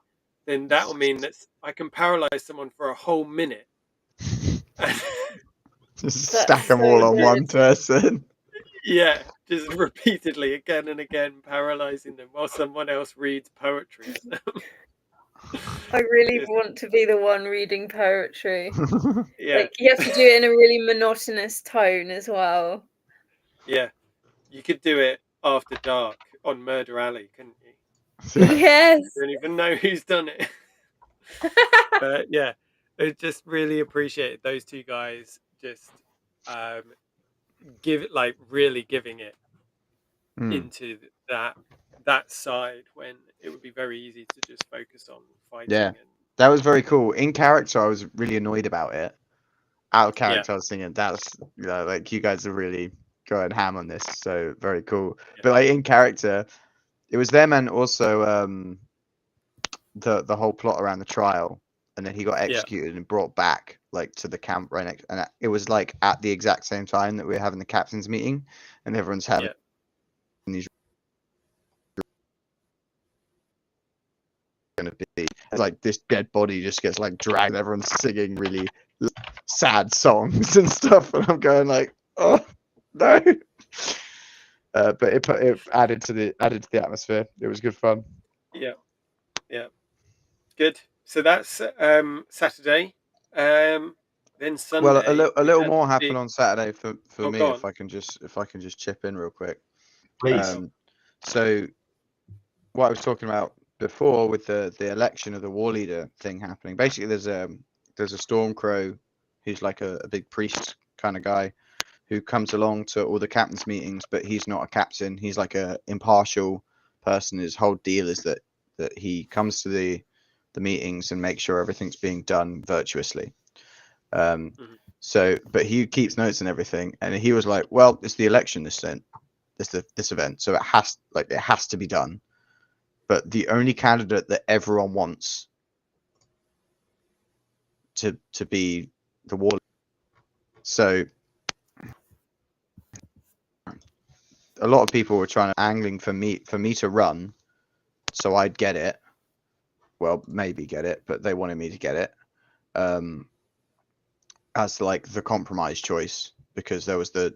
then that will mean that I can paralyze someone for a whole minute. Just stack them all on one person. Yeah, just repeatedly again and again paralyzing them while someone else reads poetry at them. I really want to be the one reading poetry. Yeah. Like you have to do it in a really monotonous tone as well. Yeah. You could do it after dark on Murder Alley, couldn't you? Yes. You don't even know who's done it. But yeah, I just really appreciated those two guys just really giving it into that side when it would be very easy to just focus on fighting. Yeah, that was very cool. In character, I was really annoyed about it. Out of character, I was thinking that's like you guys are really going ham on this, so very cool. But like in character, it was them and also the whole plot around the trial, and then he got executed and brought back like to the camp right next, and it was like at the exact same time that we were having the captain's meeting, and everyone's having these going to be like this dead body just gets like dragged, everyone's singing really sad songs and stuff, and I'm going like, oh no. But it added to the atmosphere. It was good fun. Yeah Good. So that's Saturday. Then Sunday. Well, a little more happened on Saturday for me. If I can just chip in real quick. Please. So what I was talking about before with the election of the war leader thing happening. Basically, there's a Stormcrow who's like a big priest kind of guy who comes along to all the captain's meetings, but he's not a captain. He's like a impartial person. His whole deal is that he comes to the meetings and makes sure everything's being done virtuously. So, but he keeps notes and everything, and he was like, "Well, it's the election this event, so it has to be done." But the only candidate that everyone wants to be the war, so a lot of people were angling for me to run, so I'd get it. Well, maybe get it, but they wanted me to get it as like the compromise choice, because there was the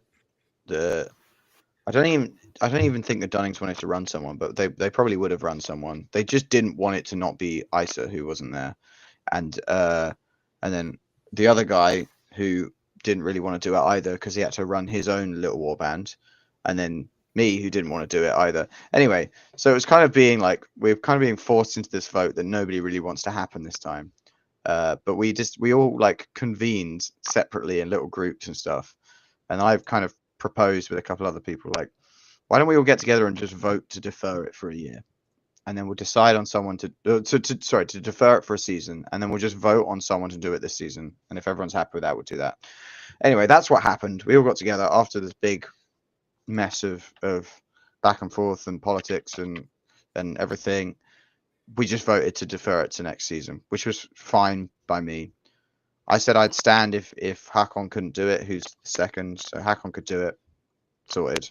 I don't even think the Dunnings wanted to run someone, but they probably would have run someone. They just didn't want it to not be Isa who wasn't there, and then the other guy who didn't really want to do it either because he had to run his own little war band, and then me who didn't want to do it either. Anyway, so it was kind of being like we're kind of being forced into this vote that nobody really wants to happen this time. But we all like convened separately in little groups and stuff, and I've kind of proposed with a couple other people like, why don't we all get together and just vote to defer it for a year, and then we'll decide on someone to defer it for a season, and then we'll just vote on someone to do it this season, and if everyone's happy with that, we'll do that. Anyway, that's what happened. We all got together after this big mess of back and forth and politics and everything. We just voted to defer it to next season, which was fine by me. I said I'd stand if Hakon couldn't do it, who's second. So Hakon could do it. Sorted.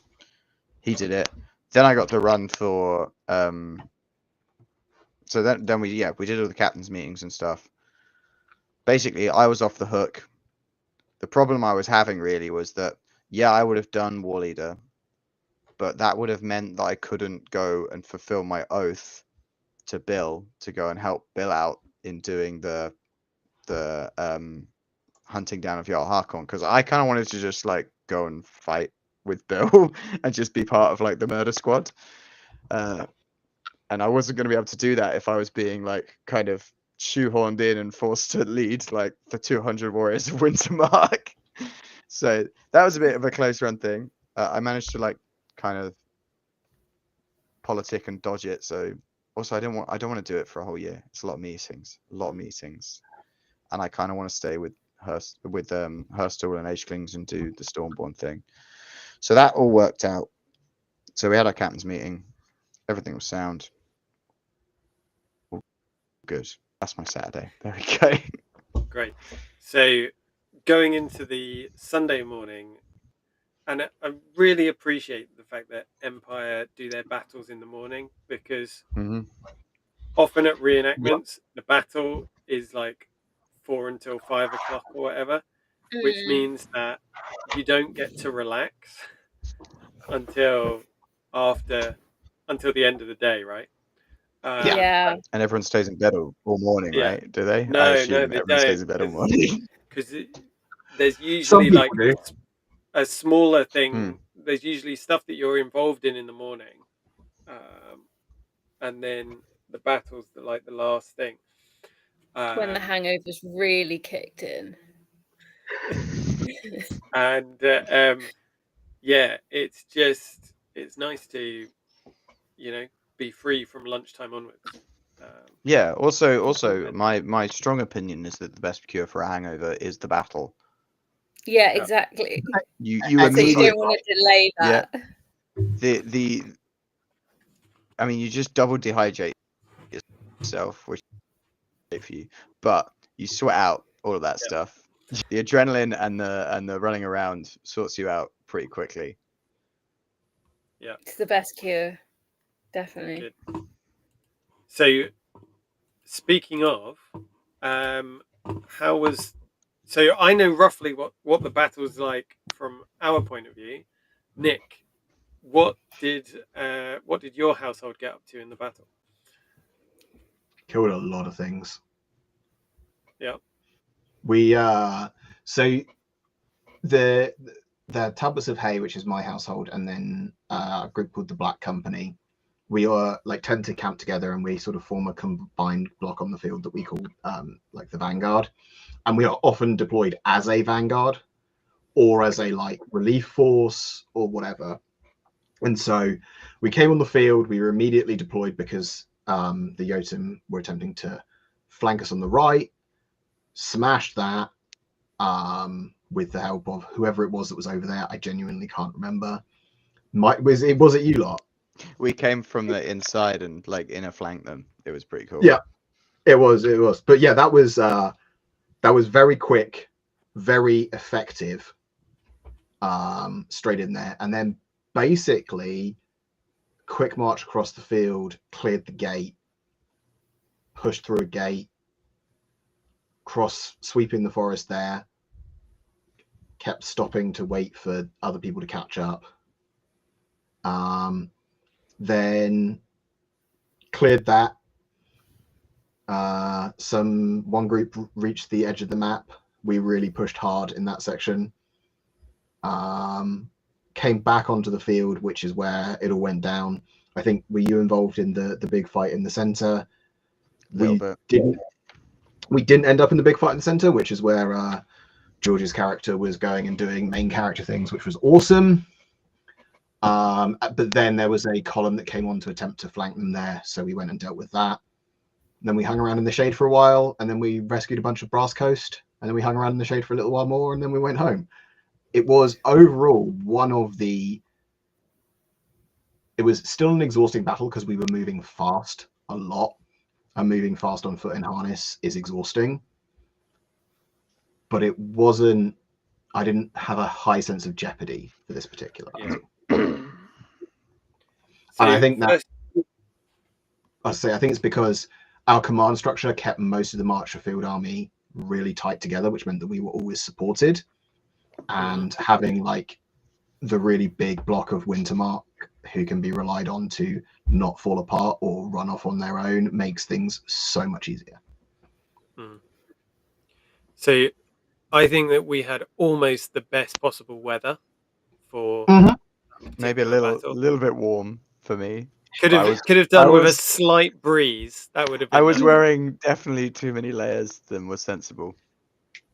He did it. Then I got to run for so then we did all the captain's meetings and stuff. Basically, I was off the hook. The problem I was having really was that I would have done war leader, but that would have meant that I couldn't go and fulfill my oath to Bill to go and help Bill out in doing the hunting down of Jarl Hakon, because I kind of wanted to just like go and fight with Bill and just be part of like the murder squad. And I wasn't going to be able to do that if I was being like kind of shoehorned in and forced to lead like the 200 warriors of Wintermark. So that was a bit of a close run thing. I managed to like kind of politic and dodge it. So also I don't want to do it for a whole year. It's a lot of meetings, and I kind of want to stay with Herstal and Agelings and do the Stormborn thing. So that all worked out. So we had our captain's meeting. Everything was sound. All good. That's my Saturday. There we go. Great. So going into the Sunday morning, and I really appreciate the fact that Empire do their battles in the morning, because often at reenactments, the battle is like 4 until 5 o'clock or whatever, which means that you don't get to relax until the end of the day, right? Yeah. And everyone stays in bed all morning, Yeah. right? Do they? No, I assume they everyone don't, stays in bed all morning. because there's Some usually people like do. a smaller thing. There's usually stuff that you're involved in the morning, and then the battle's like the last thing. When the hangovers really kicked in. And it's nice to be free from lunchtime onwards. Yeah. Also, my strong opinion is that the best cure for a hangover is the battle. Yeah, exactly. You So you immediately don't want to delay that. Yeah. I mean, you just double dehydrate yourself, which is great for you, but you sweat out all of that stuff. The adrenaline and the running around sorts you out pretty quickly. Yeah, it's the best cure, definitely. Good. So, speaking of, how was? So I know roughly what the battle's like from our point of view. Nick, what did your household get up to in the battle? Killed a lot of things. Yeah. We so the Tablets of Hay, which is my household, and then a group called the Black Company. We are like tend to camp together, and we sort of form a combined block on the field that we call like the Vanguard, and we are often deployed as a Vanguard or as a like relief force or whatever. And so we came on the field. We were immediately deployed because the Jotun were attempting to flank us on the right, smashed that with the help of whoever it was that was over there. I genuinely can't remember. Was it you lot? We came from the inside and like inner flank them. It was pretty cool. Yeah, it was. But yeah, that was very quick, very effective. Straight in there, and then basically quick march across the field, cleared the gate, pushed through a gate, sweeping the forest there, kept stopping to wait for other people to catch up. Then cleared that. One group reached the edge of the map. We really pushed hard in that section. Came back onto the field, which is where it all went down. I think, were you involved in the big fight in the center? We didn't end up in the big fight in the center, which is where George's character was going and doing main character things, which was awesome. But then there was a column that came on to attempt to flank them there, so we went and dealt with that. And then we hung around in the shade for a while, and then we rescued a bunch of Brass Coast, and then we hung around in the shade for a little while more, and then we went home. It was overall it was still an exhausting battle because we were moving fast a lot, and moving fast on foot in harness is exhausting. but it wasn't. I didn't have a high sense of jeopardy for this particular battle. So And I think that first, I think it's because our command structure kept most of the Marcher Field Army really tight together, which meant that we were always supported. And having like the really big block of Wintermark who can be relied on to not fall apart or run off on their own makes things so much easier. So I think that we had almost the best possible weather for Maybe a little bit warm for me. Could have done with a was- slight breeze. That would have been. I was nice. wearing definitely too many layers than was sensible.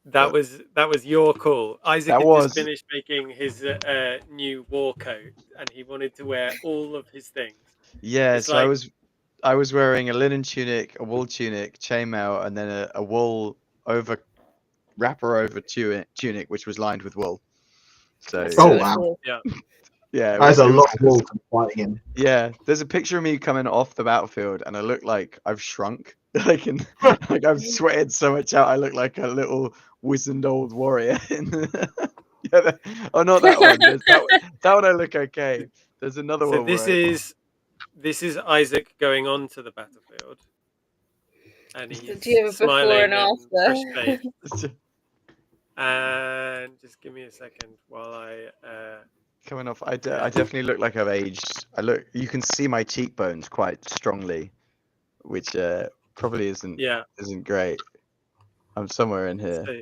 That was your call. Isaac That had was- just finished making his new war coat, and he wanted to wear all of his things. Yeah, It's so I was wearing a linen tunic, a wool tunic, chainmail, and then a wool wrapper over tunic, which was lined with wool. So Oh wow! Yeah, that's a lot of wool to be fighting in. Yeah, there's a picture of me coming off the battlefield, and I look like I've shrunk. like I've sweated so much out. I look like a little wizened old warrior. Oh, not that one. That one I look okay. There's another one. This is Isaac going on to the battlefield, and he's Do you have a smiling before and fresh after? face. And just give me a second while I coming off. I definitely look like I've aged. You can see my cheekbones quite strongly, which probably isn't great. I'm somewhere in here. So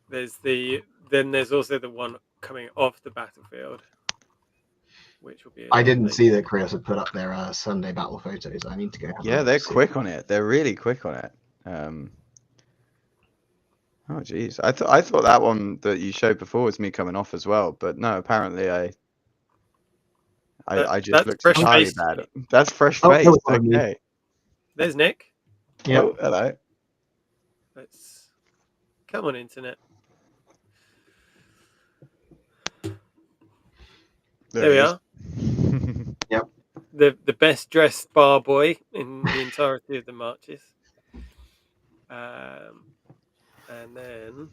there's also the one coming off the battlefield, which will be. I didn't see that Krios had put up their Sunday battle photos. I need to go. Yeah, they're quick on it. They're really quick on it. Oh geez, I thought that one that you showed before was me coming off as well, but no, apparently I just looked entirely bad. That's fresh face. Okay. There's Nick. Yeah. Oh, hello. Come on, internet. There we are. Yep. The best dressed bar boy in the entirety of the marches. And then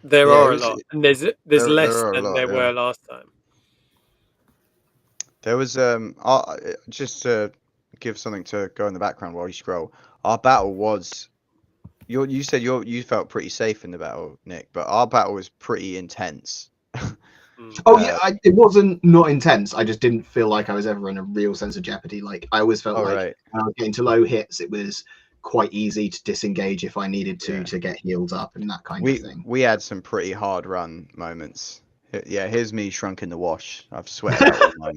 there are a lot, and there's less than there were last time. There was just to give something to go in the background while you scroll. Our battle was you said you felt pretty safe in the battle, Nick, but our battle was pretty intense. Oh yeah, it wasn't not intense. I just didn't feel like I was ever in a real sense of jeopardy. Like I always felt when I was getting to low hits, it was quite easy to disengage if I needed to get healed up and that kind of thing. We had some pretty hard run moments. Yeah, here's me shrunk in the wash. I've sweated out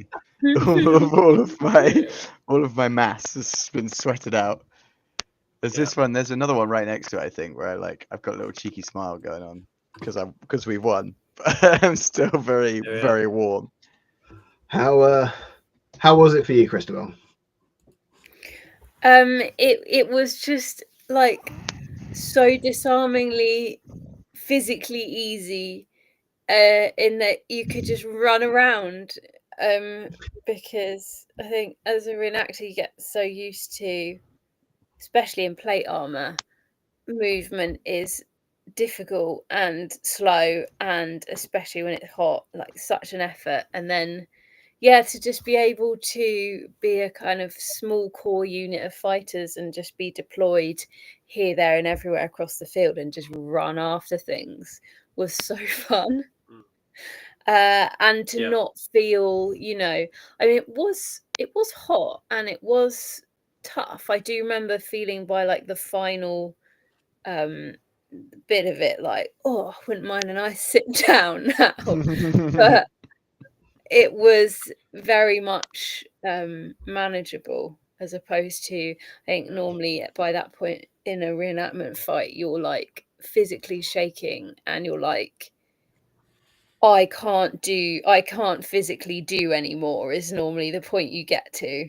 all of my mass has been sweated out. There's this one. There's another one right next to it, I think, where I've got a little cheeky smile going on because we won. But I'm still very very warm. How was it for you, Christabel? It was just like so disarmingly physically easy, in that you could just run around. Because I think as a reenactor you get so used to, especially in plate armor, movement is difficult and slow, and especially when it's hot, like such an effort. And then to just be able to be a kind of small core unit of fighters and just be deployed here, there and everywhere across the field and just run after things was so fun. And to not feel, I mean, it was hot and it was tough. I do remember feeling by like the final bit of it, like, oh, I wouldn't mind a nice sit down now. But it was very much manageable, as opposed to, I think normally by that point in a reenactment fight, you're like physically shaking and you're like, I can't physically do anymore, is normally the point you get to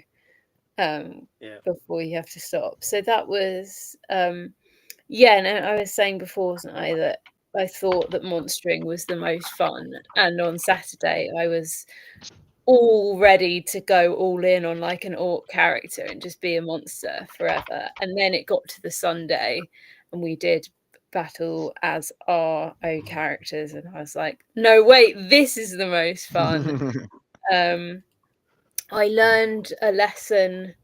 before you have to stop. So that was and I was saying before, wasn't I, that I thought that monstering was the most fun, and on Saturday I was all ready to go all in on like an orc character and just be a monster forever. And then it got to the Sunday and we did battle as our O characters, and I was like, no, wait, this is the most fun. I learned a lesson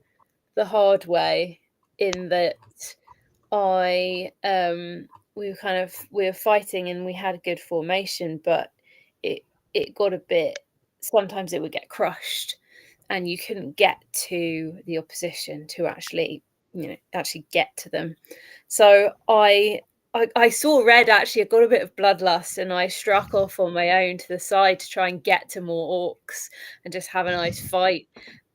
the hard way in that we were fighting and we had a good formation, but it got a bit, sometimes it would get crushed and you couldn't get to the opposition to actually get to them. So I saw red, actually. I got a bit of bloodlust and I struck off on my own to the side to try and get to more orcs and just have a nice fight.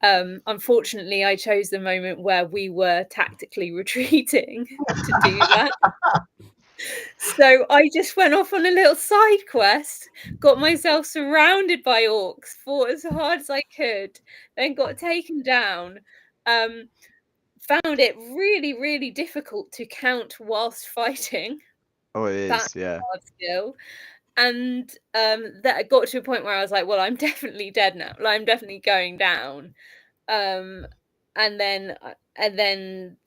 Unfortunately, I chose the moment where we were tactically retreating to do that. So I just went off on a little side quest, got myself surrounded by orcs, fought as hard as I could, then got taken down. Found it really, really difficult to count whilst fighting. Oh, it is, That's yeah. hard skill. And that got to a point where I was like, well, I'm definitely dead now. Like, I'm definitely going down. And then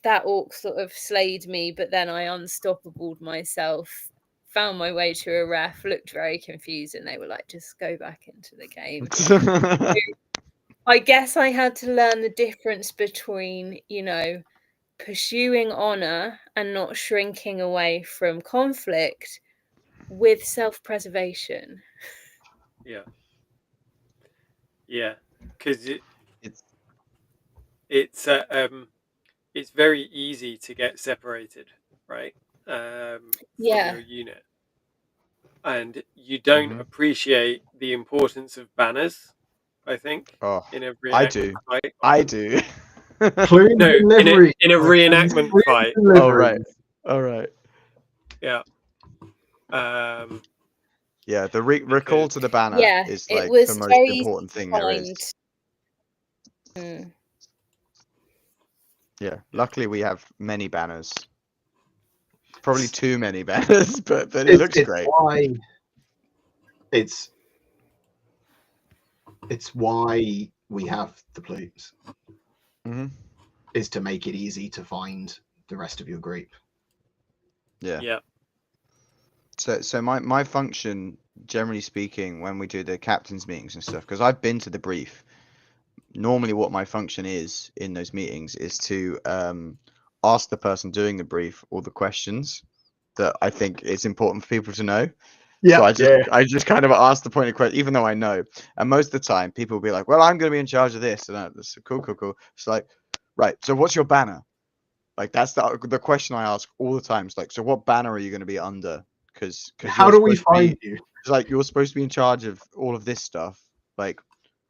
that orc sort of slayed me, but then I unstoppabled myself, found my way to a ref, looked very confused, and they were like, just go back into the game. So I guess I had to learn the difference between, pursuing honor and not shrinking away from conflict with self-preservation. Yeah, because it's very easy to get separated, right? From your unit, and you don't appreciate the importance of banners. I think in a reenactment fight. I do. No, in a reenactment fight. Oh right, all right. Yeah. Yeah, the recall to the banner is like the most important thing there is. Yeah, luckily we have many banners. Probably too many banners, but it looks great. It's why we have the plumes. Is to make it easy to find the rest of your group. Yeah. So my function, generally speaking, when we do the captain's meetings and stuff, because I've been to the brief, normally what my function is in those meetings is to ask the person doing the brief all the questions that I think it's important for people to know. Yeah. So I just kind of ask the pointed question, even though I know. And most of the time, people will be like, "Well, I'm going to be in charge of this," and that's cool. It's like, right. So what's your banner? Like that's the question I ask all the time. It's like, so what banner are you going to be under? Because how do we find you? It's like you're supposed to be in charge of all of this stuff. Like,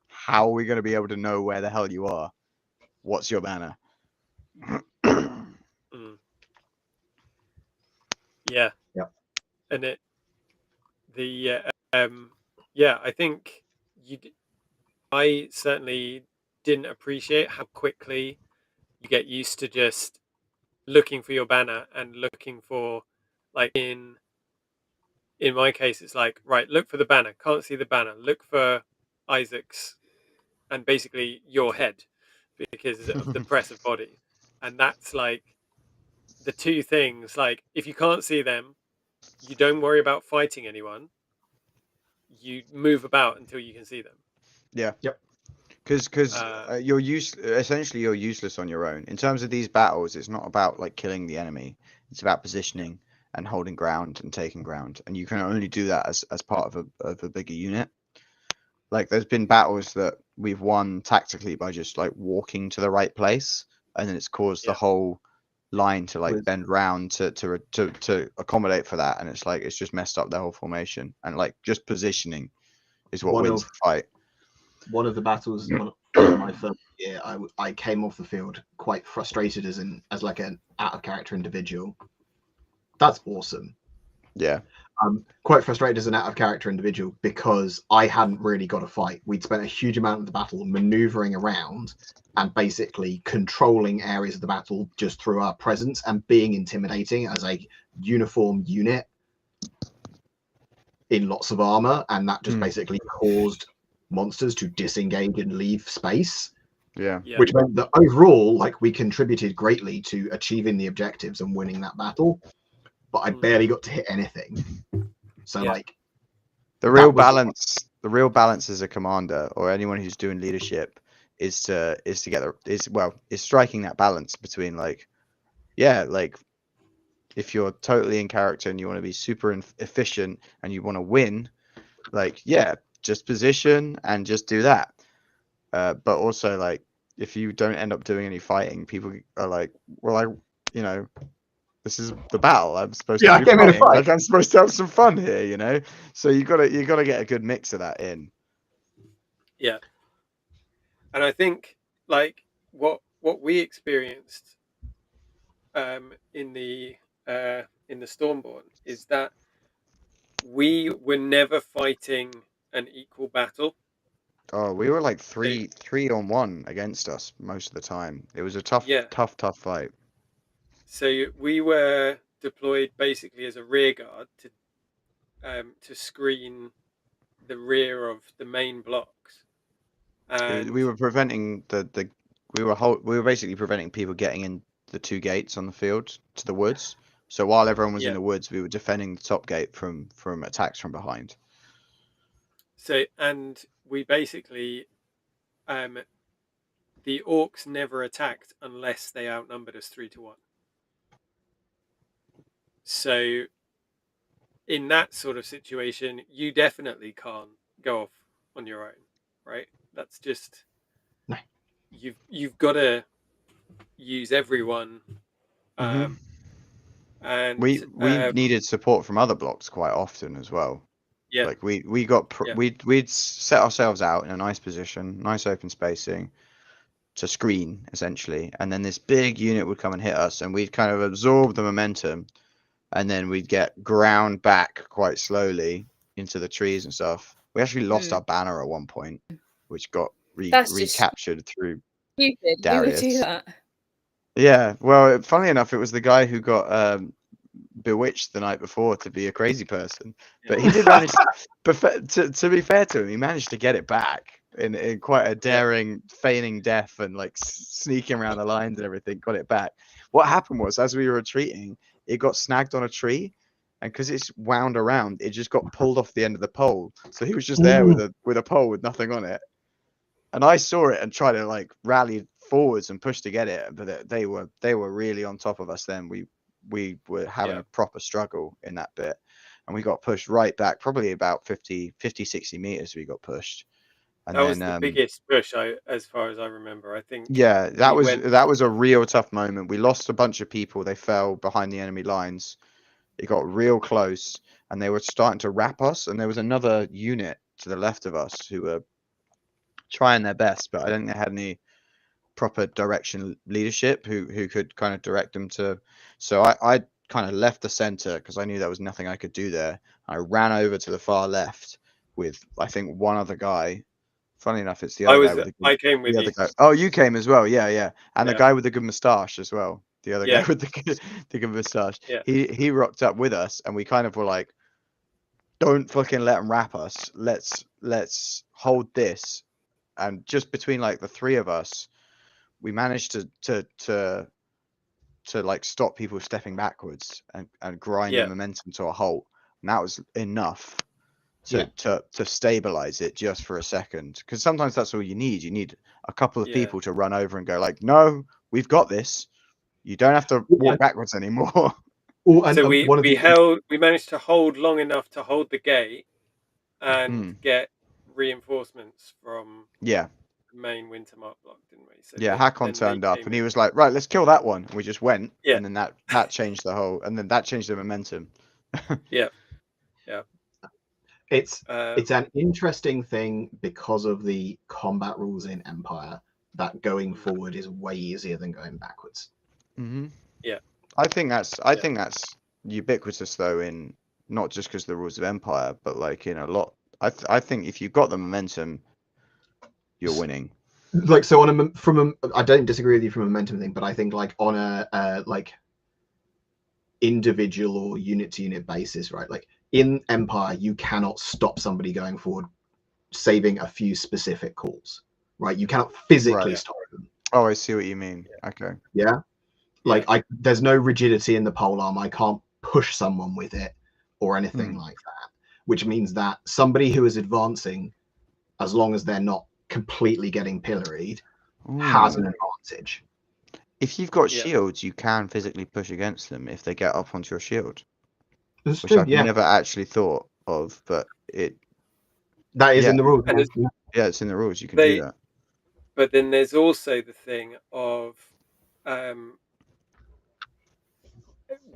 how are we going to be able to know where the hell you are? What's your banner? Yeah. And I think I certainly didn't appreciate how quickly you get used to just looking for your banner and looking for, like, in my case, it's like, right, look for the banner, can't see the banner, look for Isaac's and basically your head because of the press of body. And that's like the two things. Like, if you can't see them, you don't worry about fighting anyone. You move about until you can see them. Yeah. Yep. Because you're essentially you're useless on your own. In terms of these battles, it's not about like killing the enemy. It's about positioning and holding ground and taking ground. And you can only do that as part of a bigger unit. Like there's been battles that we've won tactically by just like walking to the right place, and then it's caused the whole line to like bend round to accommodate for that, and it's like it's just messed up the whole formation. And like just positioning is what wins the fight. One of the battles in my first year, I came off the field quite frustrated as like an out of character individual. That's awesome. Yeah. Quite frustrated as an out of character individual because I hadn't really got a fight. We'd spent a huge amount of the battle maneuvering around and basically controlling areas of the battle just through our presence and being intimidating as a uniform unit in lots of armor, and that just basically caused monsters to disengage and leave space, Yeah. Yeah. which meant that overall, like, we contributed greatly to achieving the objectives and winning that battle. But I barely got to hit anything. So Yeah. like The real balance as a commander or anyone who's doing leadership is to is striking that balance between like, yeah, like if you're totally in character and you want to be super efficient and you want to win, like, yeah, just position and just do that. But also, like, if you don't end up doing any fighting, people are like, well, this is the battle. I'm supposed to I be came here to fighting. fight. Like, I'm supposed to have some fun here, So you gotta get a good mix of that in. Yeah. And I think like what we experienced in the Stormborn is that we were never fighting an equal battle. Oh, we were like So, 3-on-1 against us most of the time. It was a tough yeah. fight. So we were deployed basically as a rear guard to screen the rear of the main blocks. And We were preventing we were basically preventing people getting in the two gates on the field to the woods. So while everyone was in yeah. the woods, we were defending the top gate from attacks from behind. So and we basically the orcs never attacked unless they outnumbered us 3-1. So in that sort of situation, you definitely can't go off on your own, right? That's just No. you've got to use everyone, Mm-hmm. and We needed support from other blocks quite often as well. yeah, Like we got yeah, we'd set ourselves out in a nice position, nice open spacing to screen essentially, and then this big unit would come and hit us, and we'd kind of absorb the momentum, and then we'd get ground back quite slowly into the trees and stuff. We actually lost our banner at one point, which got That's just recaptured through stupid. You would do Darius. that. Yeah, well, funnily enough, it was the guy who got bewitched the night before to be a crazy person, but he did manage. But to be fair to him, he managed to get it back in quite a daring, feigning death and like sneaking around the lines and everything. Got it back. What happened was, as we were retreating, it got snagged on a tree, and because it's wound around, it just got pulled off the end of the pole. So he was just there with a pole with nothing on it. And I saw it and tried to like rally forwards and push to get it, but they were really on top of us. Then we were having a proper struggle in that bit, and we got pushed right back, probably about 50 60 meters. We got pushed, and that then was the biggest push as far as I remember. I think yeah, that went. was a real tough moment. We lost a bunch of people. They fell behind the enemy lines. It got real close, and they were starting to wrap us. And there was another unit to the left of us who were trying their best, but I don't think they had any proper direction leadership who could kind of direct them to. So I kind of left the center because I knew there was nothing I could do there. I ran over to the far left with I think one other guy. Funny enough, it's the other guy with the I came with the you. other guy. Oh, you came as well. Yeah. And the Yeah. guy with the good moustache as well. The other guy Yeah. with the good moustache. Yeah. He rocked up with us, and we kind of were like, "Don't fucking let them wrap us. Let's hold this." And just between like the three of us, we managed to like stop people stepping backwards and grind the Yeah. momentum to a halt. And that was enough Yeah. to stabilize it just for a second. Because sometimes that's all you need. You need a couple of Yeah. people to run over and go like, no, we've got this. You don't have to walk backwards anymore. Oh, and So we one of the managed to hold long enough to hold the gate and get reinforcements from Yeah. the main Wintermark block, didn't we? So Yeah, Hakon turned up and he in. was like, right, let's kill that one. And we just went. Yeah. And then that changed the whole, and then that changed the momentum. Yeah. It's an interesting thing because of the combat rules in Empire that going forward is way easier than going backwards. Mm-hmm. Yeah. I think that's ubiquitous though, in not just because of the rules of Empire, but like in a lot. I think if you've got the momentum, you're winning. Like, so on I don't disagree with you from a momentum thing, but I think like on a like individual or unit to unit basis, right? Like in Empire, you cannot stop somebody going forward saving a few specific calls, right? You cannot physically Right. stop them. Oh, I see what you mean. Okay. Yeah. Like there's no rigidity in the pole arm. I can't push someone with it or anything like that, which means that somebody who is advancing, as long as they're not completely getting pilloried, has an advantage. If you've got shields, you can physically push against them if they get up onto your shield. That's Which true, I've never actually thought of, but that is in the rules. Yeah, it's in the rules. You can do that. But then there's also the thing of,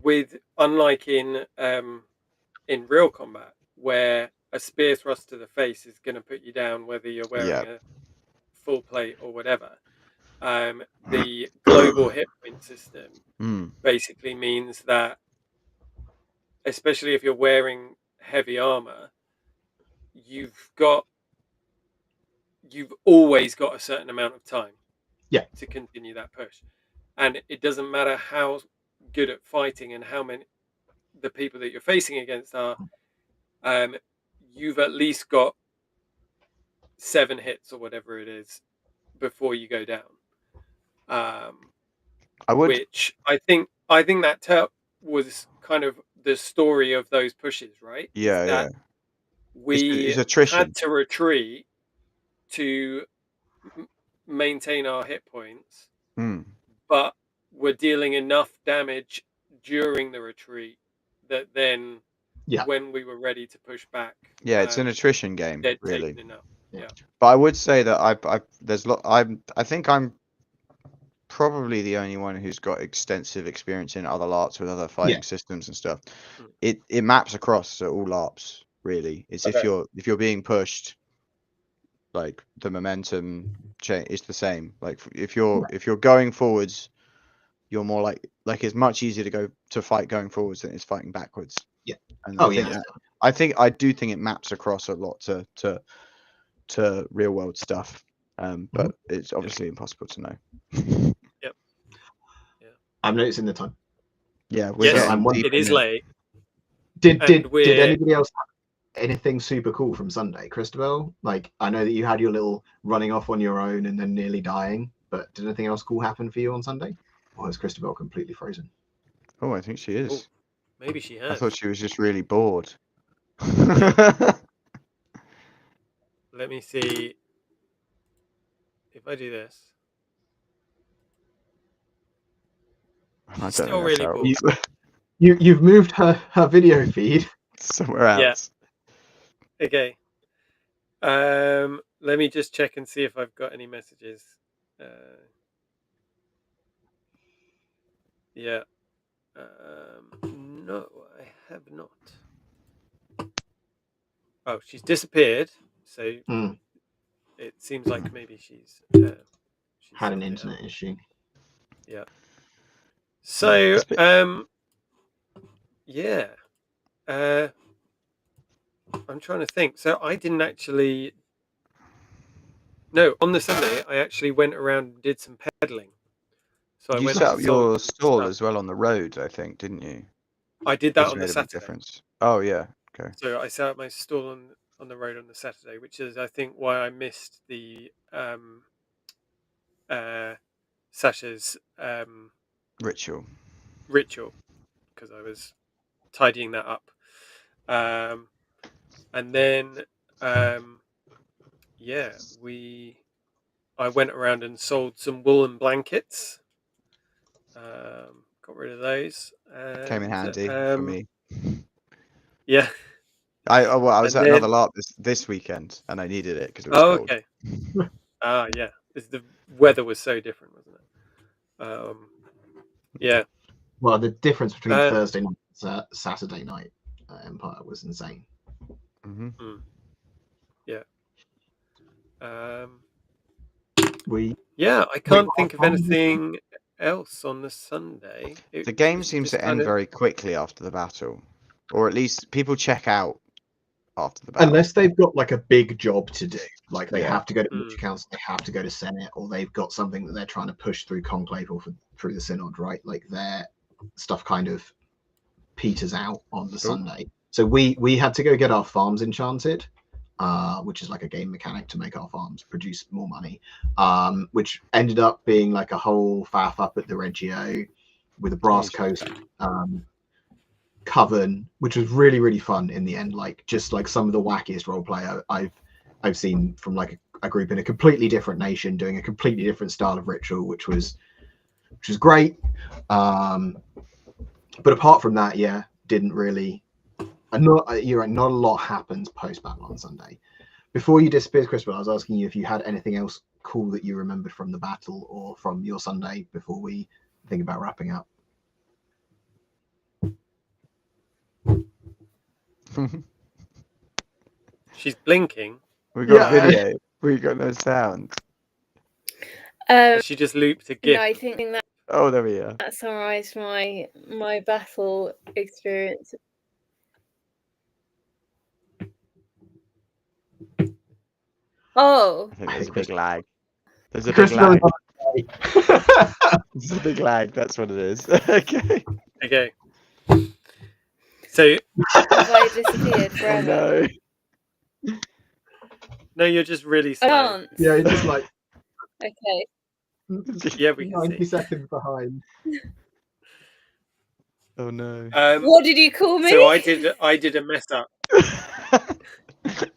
with unlike in real combat, where a spear thrust to the face is going to put you down, whether you're wearing a full plate or whatever. The global hit point system basically means that, especially if you're wearing heavy armor, you've always got a certain amount of time to continue that push, and it doesn't matter how good at fighting and how many the people that you're facing against are. You've at least got 7 hits or whatever it is before you go down. Which I think that was kind of the story of those pushes, right? Yeah, that we it's attrition. had to retreat to maintain our hit points, but we're dealing enough damage during the retreat that then when we were ready to push back, it's an attrition game, really. But I would say that I think I'm probably the only one who's got extensive experience in other LARPs with other fighting systems and stuff. It maps across to all LARPs, really. It's if you're being pushed, like the momentum change is the same. Like if you're going forwards, you're more like it's much easier to fight going forwards than it's fighting backwards. Yeah. And I do think it maps across a lot to real world stuff. But it's obviously impossible to know. I'm noticing the time. Yeah, it is late. Did anybody else have anything super cool from Sunday, Christabel? Like, I know that you had your little running off on your own and then nearly dying, but did anything else cool happen for you on Sunday? Or is Christabel completely frozen? Oh, I think she is. Ooh, maybe she has. I thought she was just really bored. Let me see if I do this. She's still really bored. You've moved her video feed somewhere else. Yeah. Okay. Let me just check and see if I've got any messages. Yeah. No, I have not. Oh, she's disappeared. So it seems like maybe she's had an internet issue. Yeah. So yeah. I'm trying to think. So I didn't actually. No, on the Sunday I actually went around and did some peddling. So you set up your stall as well on the road, I think, didn't you? I did that on the Saturday. Difference. Oh yeah, okay. So I set up my stall on the road on the Saturday, which is I think why I missed the Sasha's ritual because I was tidying that up, and then I went around and sold some woolen blankets. Got rid of those. Came in handy for me. Yeah. I was at another LARP this weekend, and I needed it because it was cold. Okay. Yeah. The weather was so different, wasn't it? Yeah. Well, the difference between Thursday night and Saturday night Empire was insane. Yeah. I can't think of anything else on the Sunday. The game seems to end very quickly after the battle, or at least people check out after the battle. Unless they've got like a big job to do, like they have to go to Military Council, they have to go to Senate, or they've got something that they're trying to push through Conclave or through the Synod, right? Like their stuff kind of peters out on the Sunday. So we had to go get our farms enchanted, which is like a game mechanic to make our farms produce more money, which ended up being like a whole faff up at the Reggio with a Brass Coast coven, which was really, really fun in the end. Like just like some of the wackiest roleplay I've seen from like a group in a completely different nation doing a completely different style of ritual, which was great. But apart from that, yeah, didn't really. You're right, not a lot happens post Battle on Sunday. Before you disappeared, Crispin, I was asking you if you had anything else cool that you remembered from the battle or from your Sunday before we think about wrapping up. She's blinking. We got video. We got no sound. She just looped a GIF. No, I think that. Oh, there we are. That summarised my battle experience. Oh, I think there's a big lag. There's a big Crispin, lag. There's a big lag. That's what it is. Okay. Okay. So have I disappeared forever? No. No, you're just really slow. Dance. Yeah, you're just like Okay. Yeah, we can 90 see. seconds behind. Oh no. What did you call me? So I did a mess up. A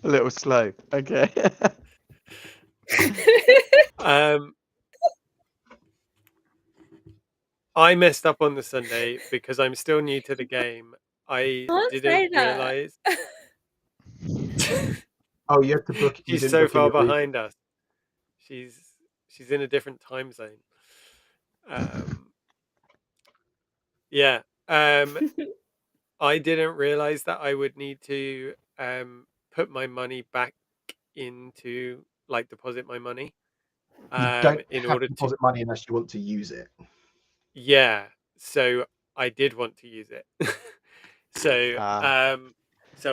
little slow. Okay. I messed up on the Sunday because I'm still new to the game. I Can't say didn't that. realize Oh, you have to book. You she's didn't so book in far your week. behind us. She's in a different time zone. Yeah. I didn't realize that I would need to put my money back into, like, deposit my money. You don't in have order to deposit money unless you want to use it. Yeah, so I did want to use it. So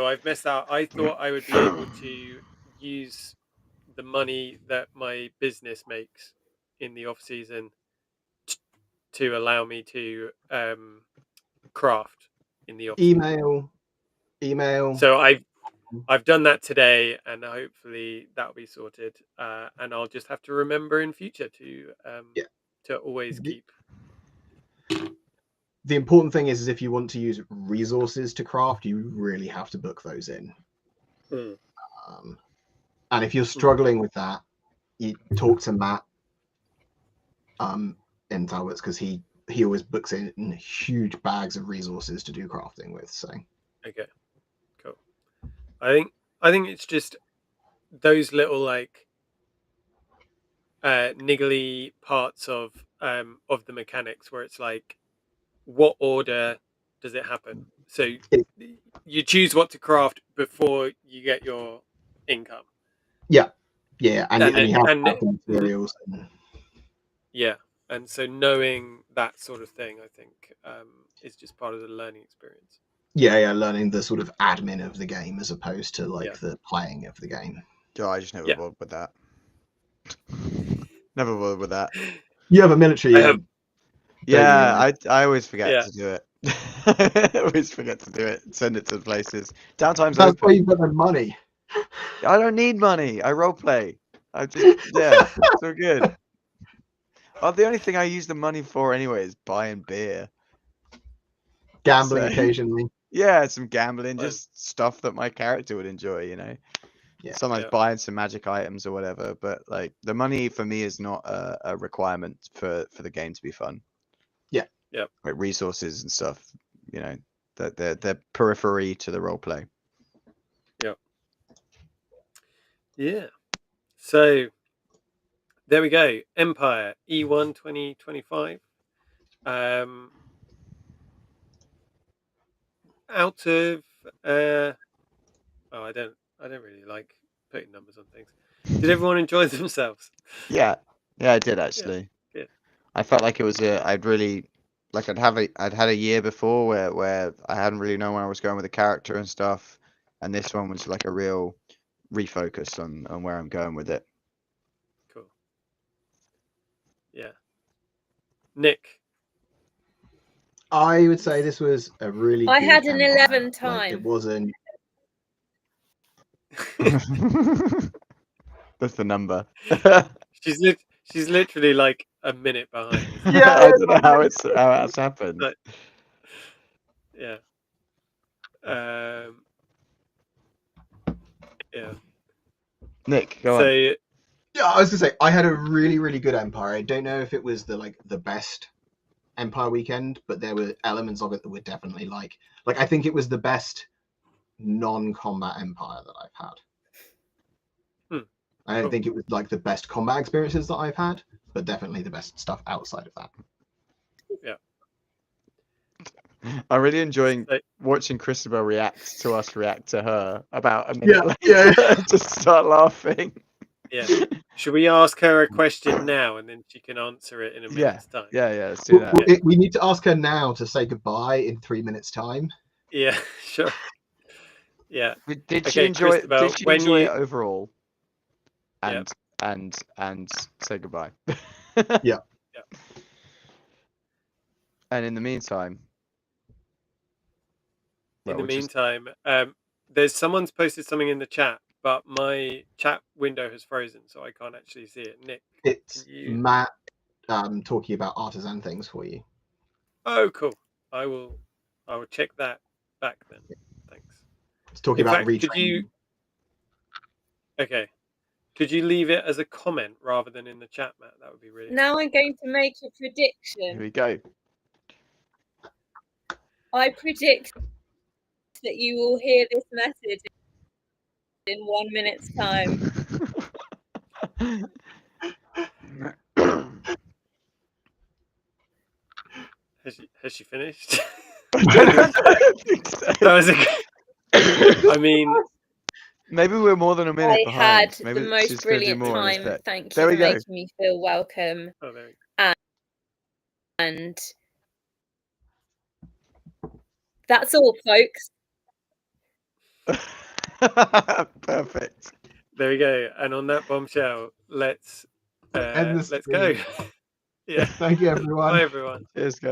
I've messed out. I thought I would be able to use the money that my business makes in the off season to allow me to craft in the off season. Email. So I've done that today, and hopefully that'll be sorted. And I'll just have to remember in future to always keep. The important thing is if you want to use resources to craft, you really have to book those in. And if you're struggling with that, you talk to Matt in Talbots, because he always books in huge bags of resources to do crafting with. So okay, cool. I think it's just those little like niggly parts of the mechanics where it's like, what order does it happen? So you choose what to craft before you get your income. Yeah, and you have the materials. Yeah, and so knowing that sort of thing, I think, is just part of the learning experience. Yeah, learning the sort of admin of the game as opposed to like the playing of the game. Yeah, I just never bothered with that. Never bothered with that. You have a military. Yeah, I always forget to do it. I always forget to do it. Send it to places. Downtime's That's open. why you've got the money. I don't need money. I roleplay. I just it's all good. The only thing I use the money for anyway is buying beer. Gambling occasionally. Yeah, some gambling, just stuff that my character would enjoy, you know. Yeah. Sometimes buying some magic items or whatever, but like the money for me is not a requirement for the game to be fun. Yeah. Like resources and stuff, you know, they're periphery to the roleplay. Yeah. Yeah. So there we go. Empire E1 2025. Out of I don't really like putting numbers on things. Did everyone enjoy themselves? Yeah, I did actually. Yeah. I felt like it was I'd had a year before where I hadn't really known where I was going with the character and stuff, and this one was like a real refocus on where I'm going with it. Cool. Yeah. Nick. I would say this was a really. I good had an Empire. 11 time. Like, it wasn't. That's the number. She's literally like a minute behind. Isn't Yeah, I don't know how it's happened. But, yeah. Yeah. Nick, go So on. Yeah, I was gonna say I had a really, really good Empire. I don't know if it was the best Empire weekend, but there were elements of it that were definitely like I think it was the best non-combat Empire that I've had. I don't Cool. think it was like the best combat experiences that I've had, but definitely the best stuff outside of that. I'm really enjoying So- watching Christabel react to us react to her about a minute later. Yeah. Just start laughing. Yeah. Should we ask her a question now and then she can answer it in a minute's time? Yeah, let's do that. We need to ask her now to say goodbye in 3 minutes' time. Yeah, sure. Yeah. Did she Okay, enjoy it? Christabel, Did she when enjoy you- it overall? Yeah. And say goodbye. Yeah. And in the meantime. In well, the we'll just- meantime, there's someone's posted something in the chat, but my chat window has frozen, so I can't actually see it. Nick, It's can you? Matt talking about artisan things for you. Oh, cool. I will check that back then. Thanks. It's talking In about fact, retraining. could you? Okay. Could you leave it as a comment rather than in the chat, Matt? That would be really. Now I'm going to make a prediction. Here we go. I predict that you will hear this message in 1 minute's time. Has she finished? I don't think so. That was I mean, maybe we're more than a minute I behind. had Maybe the most she's gonna do brilliant more on this time. bit. Thank There you we for go. making me feel welcome. oh, there we go. And that's all, folks. Perfect. There we go. And on that bombshell, let's End the go. stream. Yeah. Thank you, everyone. Bye, everyone. Cheers, guys.